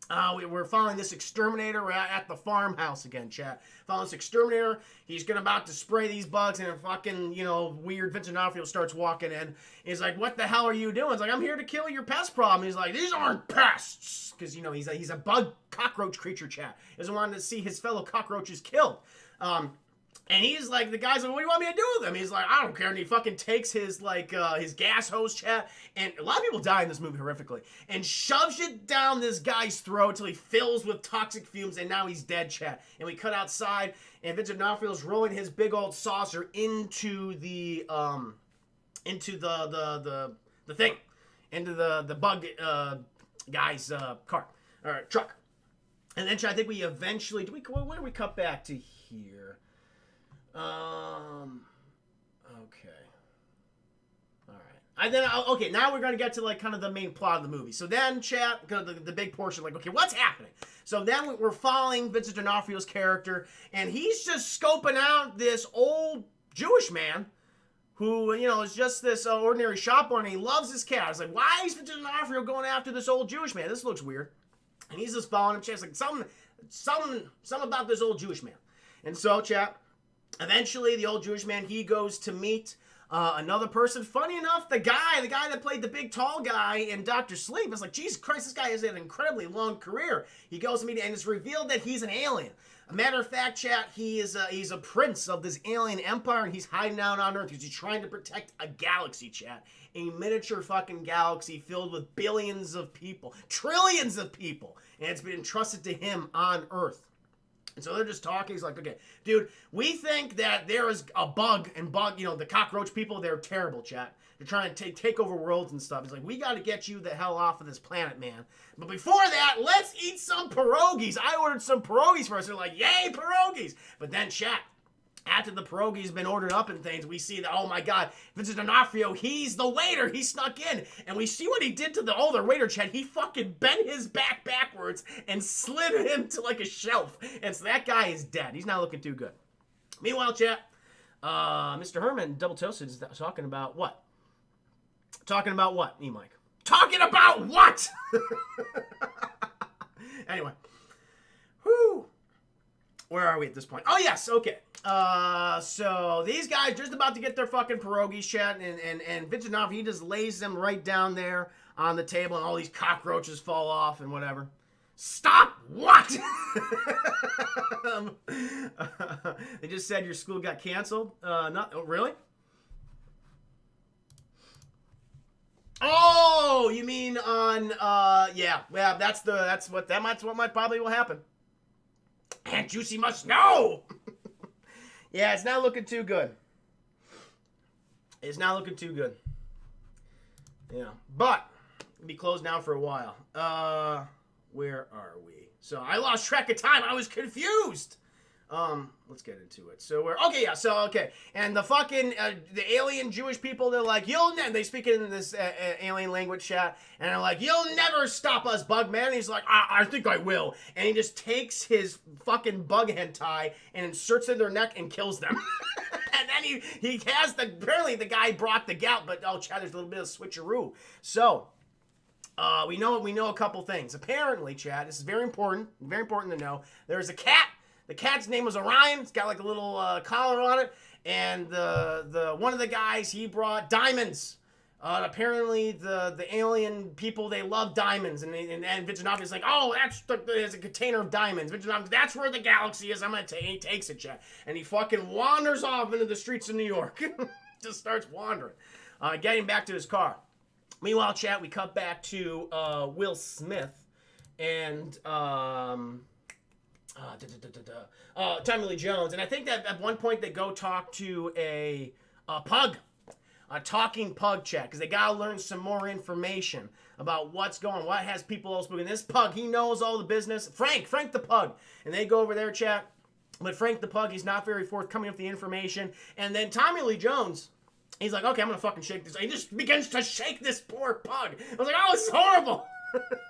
We're following this exterminator. We're at the farmhouse again, chat. Following this exterminator. He's about to spray these bugs, and a fucking, weird Vincent D'Onofrio starts walking in. He's like, what the hell are you doing? He's like, I'm here to kill your pest problem. He's like, these aren't pests. Because, he's a bug cockroach creature, chat. He doesn't want to see his fellow cockroaches killed. And he's like, the guy's like, what do you want me to do with him? He's like, I don't care. And he fucking takes his gas hose, chat. And a lot of people die in this movie horrifically. And shoves it down this guy's throat until he fills with toxic fumes. And now he's dead, chat. And we cut outside. And Vincent D'Onofrio's rolling his big old saucer into the thing. Into the bug guy's car. Or truck. And then, chat, I think we eventually, when do we cut back to here? Okay. Alright. Okay, now we're going to get to, kind of the main plot of the movie. So then, chat, kind of the big portion, okay, what's happening? So then we're following Vincent D'Onofrio's character, and he's just scoping out this old Jewish man who, is just this ordinary shop owner, and he loves his cat. I was like, why is Vincent D'Onofrio going after this old Jewish man? This looks weird. And he's just following him, chat. It's like, something about this old Jewish man. And so, chat, eventually the old Jewish man, he goes to meet another person. Funny enough, the guy that played the big tall guy in Dr. Sleep. It's like, Jesus Christ, this guy has an incredibly long career. He goes to meet, and it's revealed that he's an alien. A matter of fact, chat, he's a prince of this alien empire, and he's hiding out on Earth because he's trying to protect a galaxy, chat. A miniature fucking galaxy filled with billions of people, trillions of people, and it's been entrusted to him on Earth. And so they're just talking. He's like, okay, dude, we think that there is a bug, and the cockroach people, they're terrible, chat. They're trying to take over worlds and stuff. He's like, we got to get you the hell off of this planet, man. But before that, let's eat some pierogies. I ordered some pierogies for us. They're like, yay, pierogies. But then, chat, after the pierogies been ordered up and things, we see that, oh my God, Vincent D'Onofrio, he's the waiter. He snuck in. And we see what he did to the older waiter, chat. He fucking bent his back backwards and slid him to a shelf. And so that guy is dead. He's not looking too good. Meanwhile, chat, Mr. Herman, Double Toasted, is talking about what? Talking about what, E-Mike? Talking about what? Anyway. Whew. Where are we at this point? Oh, yes, okay. So these guys just about to get their fucking pierogies, chat, and Vincent D'Onofrio, he just lays them right down there on the table, and all these cockroaches fall off and whatever. Stop! What? They just said your school got canceled. Not really? Oh, you mean on? Yeah. That's what might probably will happen. Aunt Juicy must know. Yeah, it's not looking too good. It's not looking too good. Yeah, but it'll be closed now for a while. Where are we? So I lost track of time. I was confused. Let's get into it. So okay. And the fucking the alien Jewish people, they're like, they speak in this alien language chat, and they're like, you'll never stop us, bug man. And he's like, I think I will. And he just takes his fucking bug hentai and inserts it in their neck and kills them. And then he has apparently the guy brought the gout, but chat, there's a little bit of switcheroo. So we know a couple things. Apparently, chat, this is very important to know. There's a cat. The cat's name was Orion. It's got like a little collar on it. And the one of the guys, he brought diamonds. Apparently, the alien people, they love diamonds. And Vincent D'Onofrio's like, oh, there's a container of diamonds. Vincent D'Onofrio, that's where the galaxy is. He takes it, chat. And he fucking wanders off into the streets of New York. Just starts wandering. Getting back to his car. Meanwhile, chat, we cut back to Will Smith and Tommy Lee Jones, and I think that at one point they go talk to a pug, a talking pug, chat, because they gotta learn some more information about what has people all spoken. This pug, he knows all the business. Frank the pug, and they go over there, chat. But Frank the pug, he's not very forthcoming with the information, and then Tommy Lee Jones, he's like, okay, I'm gonna fucking shake this. He just begins to shake this poor pug. I was like, oh, this is horrible.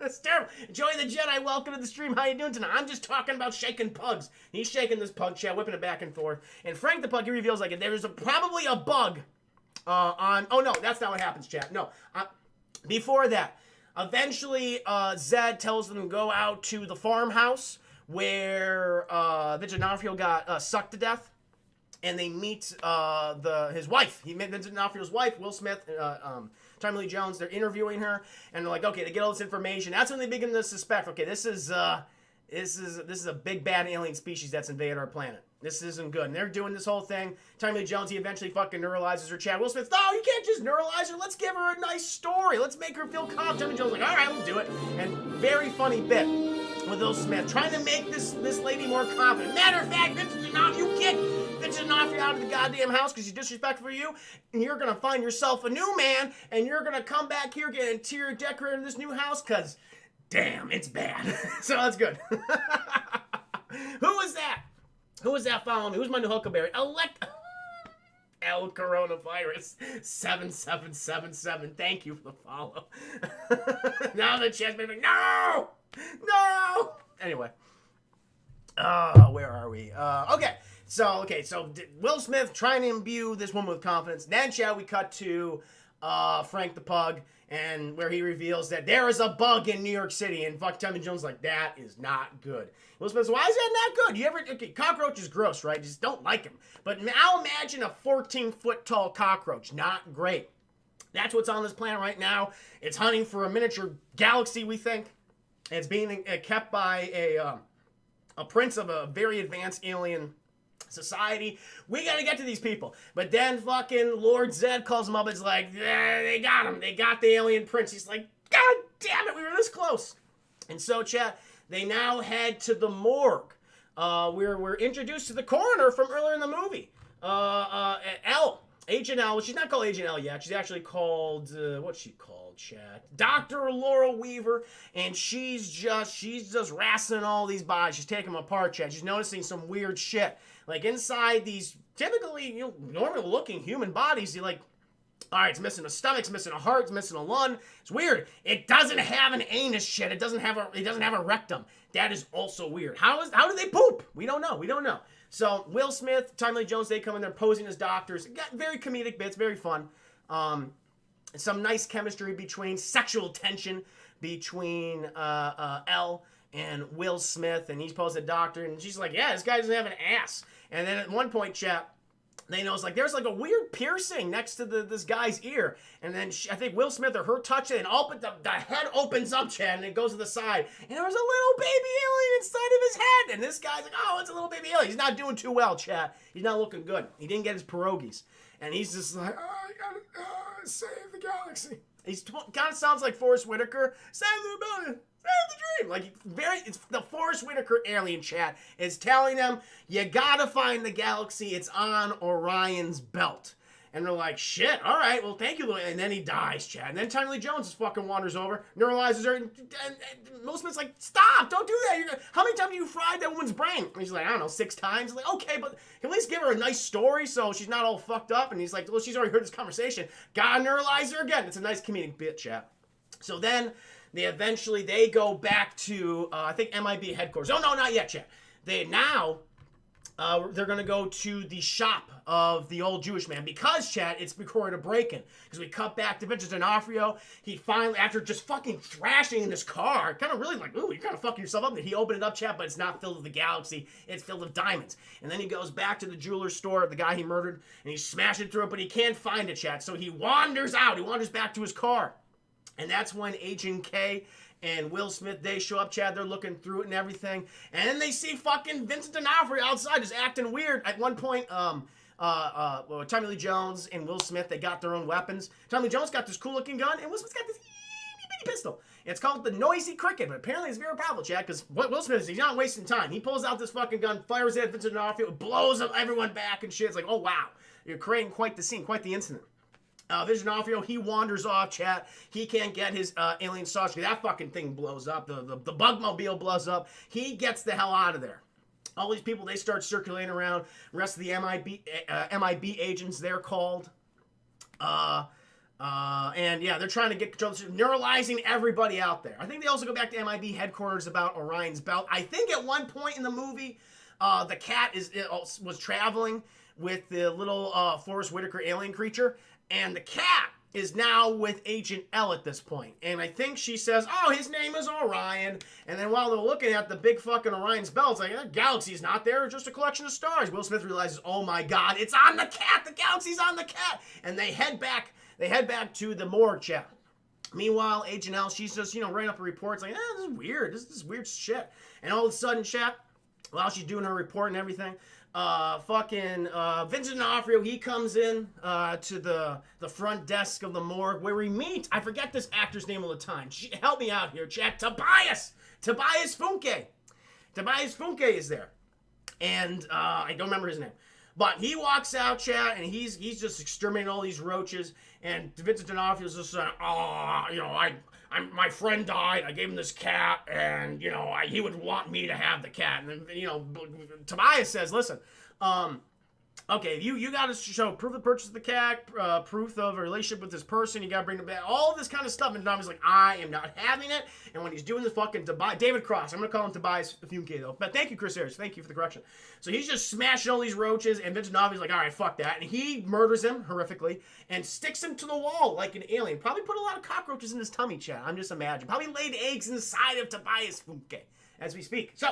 It's terrible. Joey the Jedi, welcome to the stream. How you doing tonight? I'm just talking about shaking pugs. He's shaking this pug, chat, whipping it back and forth. And Frank the pug, he reveals like there's probably a bug on. Oh no, that's not what happens, chat. No, before that, eventually Zed tells them to go out to the farmhouse where Vincent D'Onofrio got sucked to death. And they meet his wife. He met Vincent D'Onofrio's wife, Will Smith, Tommy Lee Jones. They're interviewing her, and they're like, okay, they get all this information. That's when they begin to suspect, okay, this is a big bad alien species that's invaded our planet. This isn't good. And they're doing this whole thing. Tommy Lee Jones, he eventually fucking neuralizes her, chat. Will Smith, no, you can't just neuralize her. Let's give her a nice story. Let's make her feel calm. Tommy Jones like, all right, we'll do it. And very funny bit with Will Smith, trying to make this lady more confident. Matter of fact, Vincent D'Onofrio, you can't Vincent D'Onofrio out of the goddamn house because he's disrespectful for you, and you're gonna find yourself a new man, and you're gonna come back here, get interior decorator in this new house, because damn, it's bad. So that's good. Who was that? Who was that following me? Who's my new Huckleberry? El Coronavirus 7777. Thank you for the follow. Now the chat's been like, no! Anyway. Where are we? Okay. So Will Smith trying to imbue this woman with confidence. Then, shall we cut to Frank the Pug, and where he reveals that there is a bug in New York City, and Tommy Jones like, that is not good. Will Smith says, why is that not good? Cockroach is gross, right? Just don't like him. But now imagine a 14-foot tall cockroach. Not great. That's what's on this planet right now. It's hunting for a miniature galaxy, we think. It's being kept by a prince of a very advanced alien society. We gotta get to these people. But then fucking Lord Zed calls him up. It's like, they got him. They got the alien prince. He's like, God damn it, we were this close. And so, chat, they now head to the morgue. We're introduced to the coroner from earlier in the movie. Agent L. Well, she's not called Agent L yet. She's actually called, what's she called, chat? Dr. Laurel Weaver. And she's just wrestling all these bodies. She's taking them apart, chat. She's noticing some weird shit. Like inside these typically, normal looking human bodies, you're like, all right, it's missing a stomach, it's missing a heart, it's missing a lung. It's weird. It doesn't have an anus, shit. It doesn't have a rectum. That is also weird. How do they poop? We don't know. So Will Smith, Tommy Lee Jones, they come in there posing as doctors. Got very comedic bits, very fun. Some nice chemistry between sexual tension between L and Will Smith, and he's posed a doctor, and she's like, yeah, this guy doesn't have an ass. And then at one point, chat, they know it's like there's like a weird piercing next to this guy's ear, and then I think Will Smith or her touch it, and the head opens up, Chad, and it goes to the side, and there was a little baby alien inside of his head, and this guy's like, oh, it's a little baby alien. He's not doing too well, Chad. He's not looking good. He didn't get his pierogies, and he's just like, oh, I gotta save the galaxy. He's kind of sounds like Forrest Whitaker. Save the rebellion. Save the dream. Like, it's the Forrest Whitaker alien chat is telling them, you gotta find the galaxy. It's on Orion's belt. And they're like, shit, all right, well, thank you. And then he dies, Chad. And then Tommy Lee Jones just fucking wanders over, neuralizes her, and Will Smith's like, stop, don't do that. How many times have you fried that woman's brain? And he's like, I don't know, 6 times. He's like, okay, but at least give her a nice story so she's not all fucked up. And he's like, well, she's already heard this conversation. Gotta neuralize her again. It's a nice comedic bit, Chad. So then they go back to, I think, MIB headquarters. Oh, no, not yet, Chad. They're going to go to the shop of the old Jewish man because, Chad, it's recorded a break-in. Because we cut back to Vincent D'Onofrio. He finally, after just fucking thrashing in his car, kind of really like, ooh, you're kind of fucking yourself up. He opened it up, Chad, but it's not filled with the galaxy. It's filled with diamonds. And then he goes back to the jeweler's store of the guy he murdered, and he's smashing through it, but he can't find it, Chad. So he wanders out. He wanders back to his car. And that's when Agent K and Will Smith, they show up, Chad. They're looking through it and everything. And then they see fucking Vincent D'Onofrio outside just acting weird. At one point, Tommy Lee Jones and Will Smith, they got their own weapons. Tommy Lee Jones got this cool-looking gun, and Will Smith's got this itty-bitty pistol. It's called the Noisy Cricket, but apparently it's very powerful, Chad, because what Will Smith is, he's not wasting time. He pulls out this fucking gun, fires it at Vincent D'Onofrio, blows everyone back and shit. It's like, oh, wow. You're creating quite the scene, quite the incident. Vincent D'Onofrio, he wanders off, chat. He can't get his alien saucer. That fucking thing blows up. The bugmobile blows up. He gets the hell out of there. All these people, they start circulating around. The rest of the MIB agents, they're called. And yeah, they're trying to get control. Neuralizing everybody out there. I think they also go back to MIB headquarters about Orion's belt. I think at one point in the movie, the cat was traveling with the little Forrest Whitaker alien creature. And the cat is now with Agent L at this point. And I think she says, oh, his name is Orion. And then while they're looking at the big fucking Orion's belt, it's like, the galaxy's not there, it's just a collection of stars. Will Smith realizes, oh my God, it's on the cat. The galaxy's on the cat. And they head back to the morgue, chat. Meanwhile, Agent L, she's just, writing up a report. It's like, this is weird. This is weird shit. And all of a sudden, chat, while she's doing her report and everything, Vincent D'Onofrio, he comes in to the front desk of the morgue where we meet, I forget this actor's name all the time. Help me out here, chat. Tobias Funke. Tobias Funke is there. And I don't remember his name. But he walks out, chat, and he's just exterminating all these roaches. And Vincent D'Onofrio's just saying, my friend died. I gave him this cat, and he would want me to have the cat. And then Tobias says, "Listen, okay, you got to show proof of purchase of the cat, proof of a relationship with this person. You got to bring it back, all this kind of stuff." And Tobias like, "I am not having it." And when he's doing this fucking David Cross, I'm gonna call him Tobias Funke though. But thank you, Chris Harris. Thank you for the correction. So he's just smashing all these roaches, and Vincent D'Onofrio's like, "All right, fuck that," and he murders him horrifically and sticks him to the wall like an alien. Probably put a lot of cockroaches in his tummy, chat. I'm just imagining. Probably laid eggs inside of Tobias Funke as we speak. So.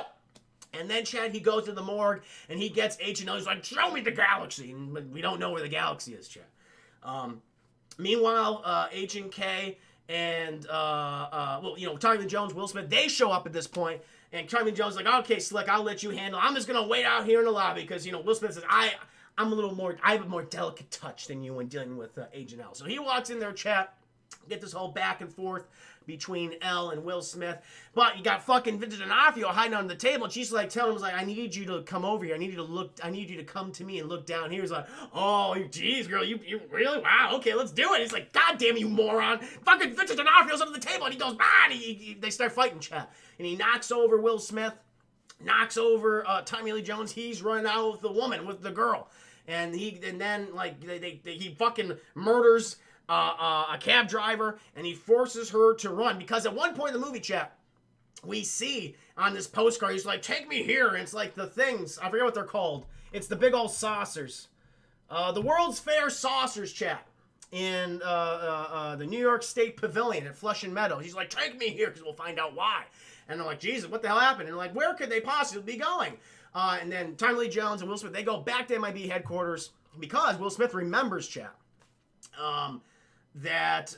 And then, Chad, he goes to the morgue, and he gets Agent L. He's like, show me the galaxy. And we don't know where the galaxy is, Chad. Meanwhile, Agent K and, Tommy Lee Jones, Will Smith, they show up at this point. And Tommy Lee Jones is like, okay, Slick, I'll let you handle it. I'm just going to wait out here in the lobby because, Will Smith says, I have a more delicate touch than you when dealing with Agent L. So he walks in there, Chad. Get this whole back and forth between Elle and Will Smith. But you got fucking Vincent D'Onofrio hiding under the table, and she's like telling him, I need you to come over here. I need you to come to me and look down here. He's like, oh, geez, girl, you really? Wow, okay, let's do it. He's like, God damn you moron. Fucking Vincent D'Onofrio's under the table, and he goes, and they start fighting, chat. And he knocks over Will Smith, knocks over Tommy Lee Jones. He's running out with the woman, with the girl. And then he fucking murders a cab driver, and he forces her to run, because at one point in the movie, chat, we see on this postcard, he's like, take me here, and it's like the things, I forget what they're called, it's the big old saucers, the World's Fair saucers, chat, in the New York State Pavilion at Flushing Meadows. He's like, take me here, because we'll find out why. And they're like, Jesus, what the hell happened? And they're like, where could they possibly be going? And then Tommy Lee Jones and Will Smith, they go back to MIB headquarters because Will Smith remembers, chat, that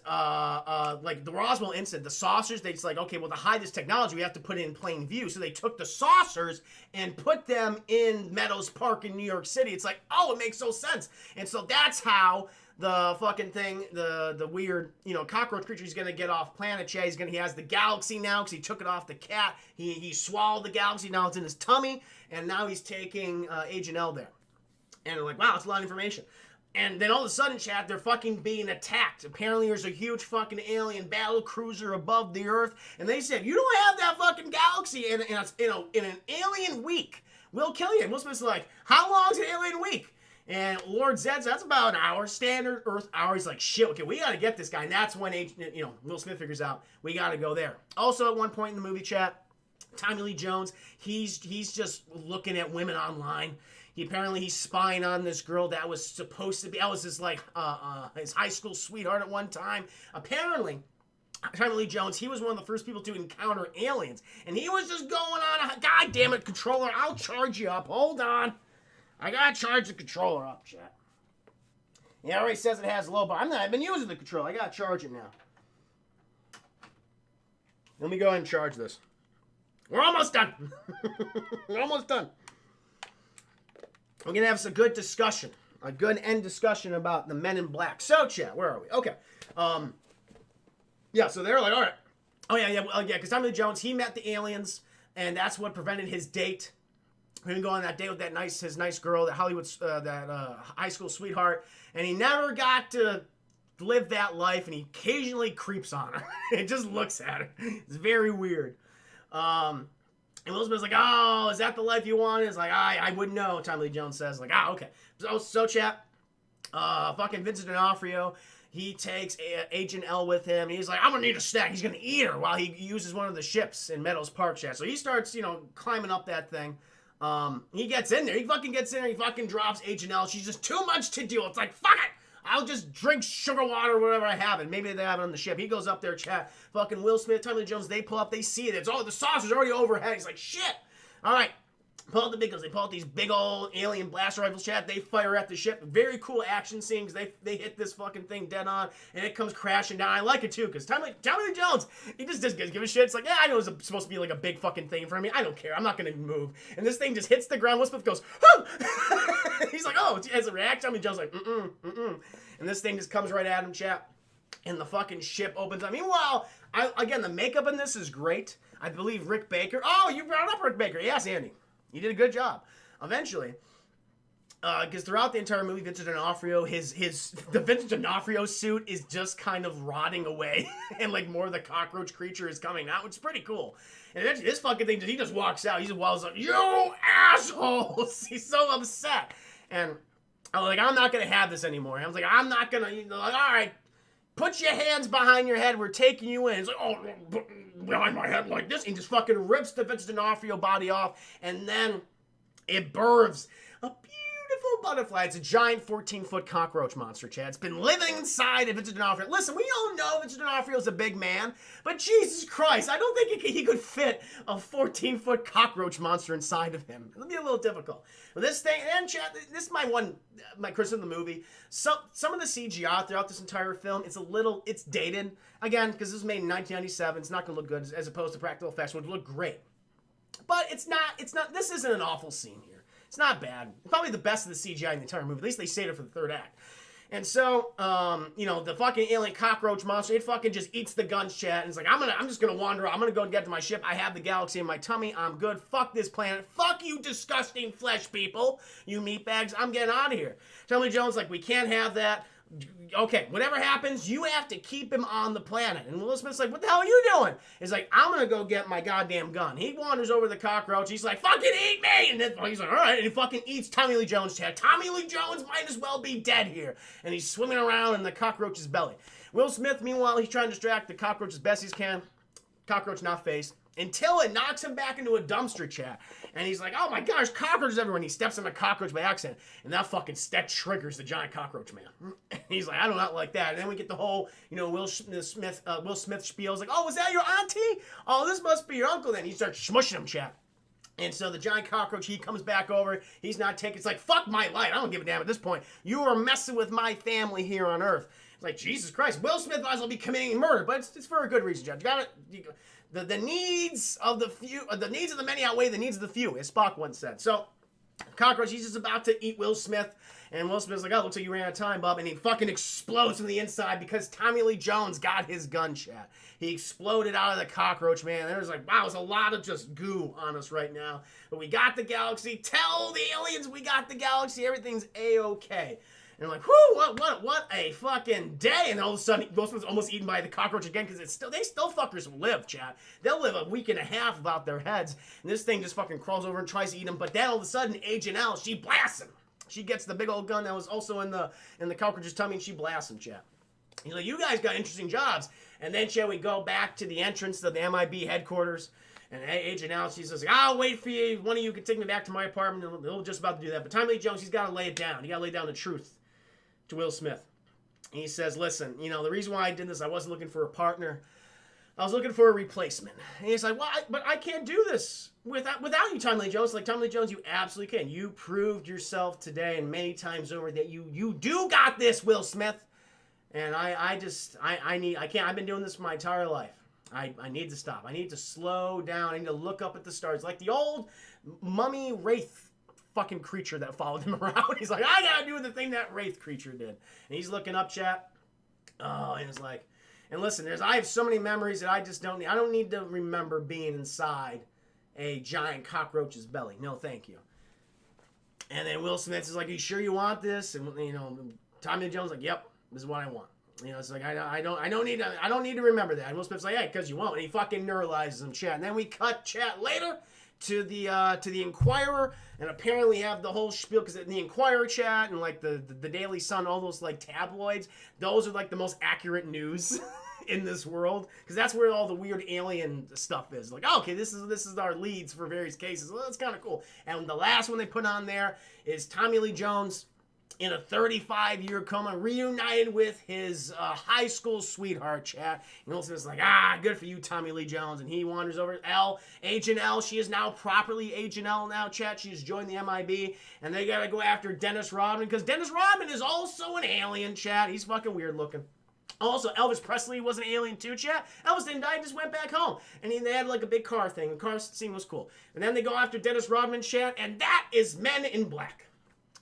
like the Roswell incident, the saucers, they're like, okay, well, to hide this technology, we have to put it in plain view. So they took the saucers and put them in Meadows Park in New York City. It's like, oh, it makes so sense. And so that's how the fucking thing, the weird, you know, cockroach creature is going to get off planet. He has the galaxy now because he took it off the cat. He swallowed the galaxy. Now it's in his tummy. And now he's taking Agent L there. And they're like, wow, it's a lot of information. And then all of a sudden, chat, they're fucking being attacked. Apparently, there's a huge fucking alien battle cruiser above the Earth. And they said, you don't have that fucking galaxy in an alien week. We'll kill you. And Will Smith's like, how long is an alien week? And Lord Zed's, that's about an hour. Standard Earth hour. He's like, shit, okay, we got to get this guy. And that's when, Will Smith figures out, we got to go there. Also, at one point in the movie, chat, Tommy Lee Jones, he's just looking at women online. He's spying on this girl that was supposed to be, that was his high school sweetheart at one time. Apparently, Tommy Lee Jones, he was one of the first people to encounter aliens. And he was just going on, God damn it, controller, I'll charge you up. Hold on. I gotta charge the controller up, chat. Yeah, it already says it has low bar. I've been using the controller. I gotta charge it now. Let me go ahead and charge this. We're almost done. We're almost done. We're going to have some good discussion. A good end discussion about the Men in Black. So, chat, where are we? Okay. Yeah, so they're like, all right. Oh, yeah, because Tommy Lee Jones, he met the aliens, and that's what prevented his date. He didn't go on that date with his nice girl, that high school sweetheart, and he never got to live that life, and he occasionally creeps on her. It just looks at her. It's very weird. And Will Smith's like, oh, is that the life you want? It's like, I wouldn't know, Tommy Lee Jones says. Like, okay. So chat, fucking Vincent D'Onofrio, he takes Agent L with him. And he's like, I'm going to need a snack. He's going to eat her while he uses one of the ships in Meadows Park, chat. So he starts, climbing up that thing. He gets in there. He fucking gets in there. He fucking drops Agent L. She's just too much to do. It's like, fuck it. I'll just drink sugar water or whatever I have. And maybe they have it on the ship. He goes up there, chat. Fucking Will Smith, Tommy Lee Jones, they pull up. They see it. The saucer's already overhead. He's like, shit. All right. Pull out the big guns. They pull out these big old alien blaster rifles, chat. They fire at the ship. Very cool action scenes. They hit this fucking thing dead on, and it comes crashing down. I like it, too, because Tommy Lee Jones, he just doesn't give a shit. It's like, yeah, I know it's supposed to be like a big fucking thing in front of me. I don't care. I'm not going to move. And this thing just hits the ground. Will Smith goes, oh! He's like, oh, as a reaction, Tommy Lee Jones like, and this thing just comes right at him, chat. And the fucking ship opens up. Meanwhile, again, the makeup in this is great. I believe Rick Baker. Oh, you brought up Rick Baker. Yes, Andy. You did a good job. Eventually, because throughout the entire movie, Vincent D'Onofrio, the Vincent D'Onofrio suit is just kind of rotting away, and like more of the cockroach creature is coming out, which is pretty cool. And eventually, this fucking thing, he just walks out. He's like, "You assholes!" He's so upset, and I'm like, "I'm not gonna have this anymore." I was like, "I'm not gonna." Like, all right, put your hands behind your head. We're taking you in. It's like, oh, behind my head like this. And he just fucking rips the Vincent D'Onofrio body off. And then it births a beautiful butterfly. It's a giant 14-foot cockroach monster, Chad. It's been living inside of Vincent D'Onofrio. Listen, we all know Vincent D'Onofrio's a big man. But Jesus Christ, I don't think he could fit a 14-foot cockroach monster inside of him. It'll be a little difficult. But this thing, and Chad, this is my criticism of the movie. Some of the CGI throughout this entire film, it's dated. Again, because this was made in 1997, it's not going to look good as opposed to practical effects, which would look great. But it's not, this isn't an awful scene here. It's not bad. It's probably the best of the CGI in the entire movie. At least they saved it for the third act. And so, the fucking alien cockroach monster, it fucking just eats the guns, chat. And it's like, I'm just gonna wander out. I'm gonna go and get to my ship. I have the galaxy in my tummy. I'm good. Fuck this planet. Fuck you disgusting flesh people. You meatbags. I'm getting out of here. Tommy Lee Jones, like, we can't have that. Okay, whatever happens, you have to keep him on the planet. And Will Smith's like, what the hell are you doing? He's like, I'm gonna go get my goddamn gun. He wanders over to the cockroach. He's like, fucking eat me! And then he's like, all right. And he fucking eats Tommy Lee Jones' head. Tommy Lee Jones might as well be dead here. And he's swimming around in the cockroach's belly. Will Smith, meanwhile, he's trying to distract the cockroach as best he can. Cockroach not faced. until it knocks him back into a dumpster, chat. And he's like, oh my gosh, cockroaches everywhere. And he steps on a cockroach by accident. And that triggers the giant cockroach man. And he's like, I do not like that. And then we get the whole, Will Smith spiel. He's like, oh, was that your auntie? Oh, this must be your uncle. Then he starts smushing him, chat. And so the giant cockroach, he comes back over. He's not taking, it's like, fuck my life. I don't give a damn at this point. You are messing with my family here on Earth. It's like, Jesus Christ, Will Smith might as well be committing murder. But it's for a good reason, Judge. The needs of the few, the needs of the many outweigh the needs of the few, as Spock once said. So, cockroach, he's just about to eat Will Smith. And Will Smith's like, oh, looks like you ran out of time, bub. And he fucking explodes from the inside because Tommy Lee Jones got his gun, chat. He exploded out of the cockroach, man. And it was like, wow, there's a lot of just goo on us right now. But we got the galaxy. Tell the aliens we got the galaxy. Everything's A-okay. And I'm like, whoo, what a fucking day. And all of a sudden, Will Smith's almost eaten by the cockroach again because they still fuckers live, chat. They'll live a week and a half without their heads. And this thing just fucking crawls over and tries to eat him. But then all of a sudden, Agent L, she blasts him. She gets the big old gun that was also in the cockroach's tummy, and she blasts him, chat. He's like, you guys got interesting jobs. And then, chat, we go back to the entrance of the MIB headquarters. And Agent Al, she says, I'll wait for you. One of you can take me back to my apartment. They're just about to do that. But Tommy Lee Jones, he's got to lay it down. He got to lay down the truth to Will Smith. And he says, listen, the reason why I did this, I wasn't looking for a partner. I was looking for a replacement. And he's like, well, but I can't do this without you, Tommy Lee Jones. Like, Tommy Lee Jones, you absolutely can. You proved yourself today and many times over that you do got this, Will Smith. And I can't. I've been doing this for my entire life. I need to stop. I need to slow down. I need to look up at the stars. Like the old mummy wraith fucking creature that followed him around. He's like, I gotta do the thing that wraith creature did. And he's looking up, chat. Oh, and it's like, and listen, I have so many memories that I just don't need. I don't need to remember being inside a giant cockroach's belly. No, thank you. And then Will Smith is like, are you sure you want this? And Tommy Lee Jones is like, yep, this is what I want. It's like I don't need to remember that. And Will Smith's like, yeah, because you won't. And he fucking neuralizes him, chat. And then we cut, chat, later to the Inquirer, and apparently have the whole spiel because the Inquirer, chat, and like the Daily Sun, all those like tabloids, those are like the most accurate news in this world because that's where all the weird alien stuff is. Like, okay, this is our leads for various cases. Well, that's kind of cool. And the last one they put on there is Tommy Lee Jones in a 35-year coma, reunited with his high school sweetheart, chat. And Will Smith's like, good for you, Tommy Lee Jones. And he wanders over to Agent L. She is now properly Agent L now, chat. She has joined the MIB. And they gotta go after Dennis Rodman, because Dennis Rodman is also an alien, chat. He's fucking weird looking. Also, Elvis Presley was an alien too, chat. Elvis didn't die, he just went back home. And they had like a big car thing. The car scene was cool. And then they go after Dennis Rodman, chat. And that is Men in Black.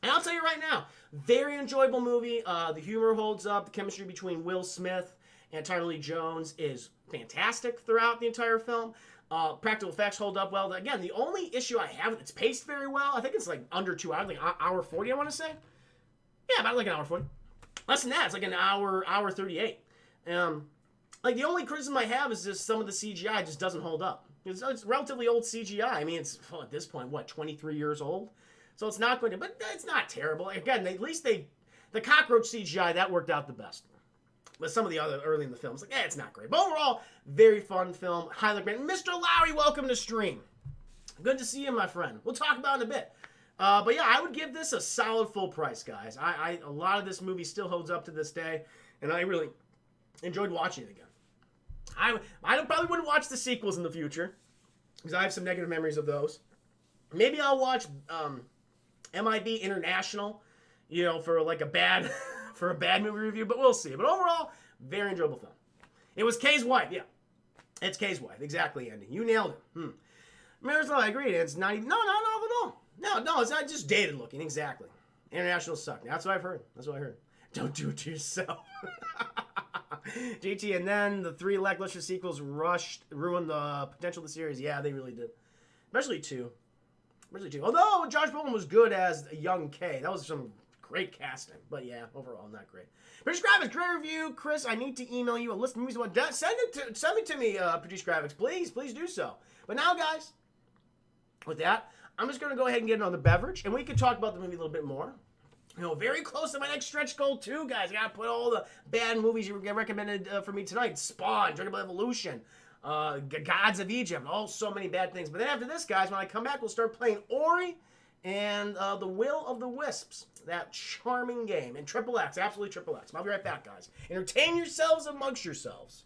And I'll tell you right now, very enjoyable movie. The humor holds up. The chemistry between Will Smith and Tommy Lee Jones is fantastic throughout the entire film. Practical effects hold up well. Again, the only issue I have, it's paced very well. I think it's like under 2 hours, like hour 40, I want to say. Yeah, about like an hour 40. Less than that, it's like an hour 38. Like the only criticism I have is just some of the CGI just doesn't hold up. It's relatively old CGI. I mean, it's at this point, 23 years old? So it's not going to, but it's not terrible. Again, at least the cockroach CGI, that worked out the best. But some of the other early in the films, like, it's not great. But overall, very fun film. Highly recommend. Mr. Lowry, welcome to stream. Good to see you, my friend. We'll talk about it in a bit. But yeah, I would give this a solid full price, guys. A lot of this movie still holds up to this day, and I really enjoyed watching it again. I probably wouldn't watch the sequels in the future, because I have some negative memories of those. Maybe I'll watch MIB International, for like a bad movie review, but we'll see. But overall, very enjoyable film. It was Kay's wife, yeah. It's Kay's wife, exactly, Andy. You nailed it. Miroslav, I agree. It's not even, no, it's not just dated looking, exactly. International suck. That's what I've heard. Don't do it to yourself. GT, and then the 3 lackluster sequels ruined the potential of the series. Yeah, they really did. Especially 2. Although Josh Brolin was good as a young K. That was some great casting. But yeah, overall, not great. Produce Graphics, great review. Chris, I need to email you a list of movies. Send it to me, Produce Graphics. Please do so. But now, guys, with that, I'm just going to go ahead and get another beverage. And we can talk about the movie a little bit more. Very close to my next stretch goal, too, guys. I got to put all the bad movies you get recommended for me tonight. Spawn, Dragon Ball Evolution. Gods of Egypt. Oh, so many bad things. But then after this, guys, when I come back, we'll start playing Ori and The Will of the Wisps. That charming game. And Triple X, absolutely Triple X. I'll be right back, guys. Entertain yourselves amongst yourselves.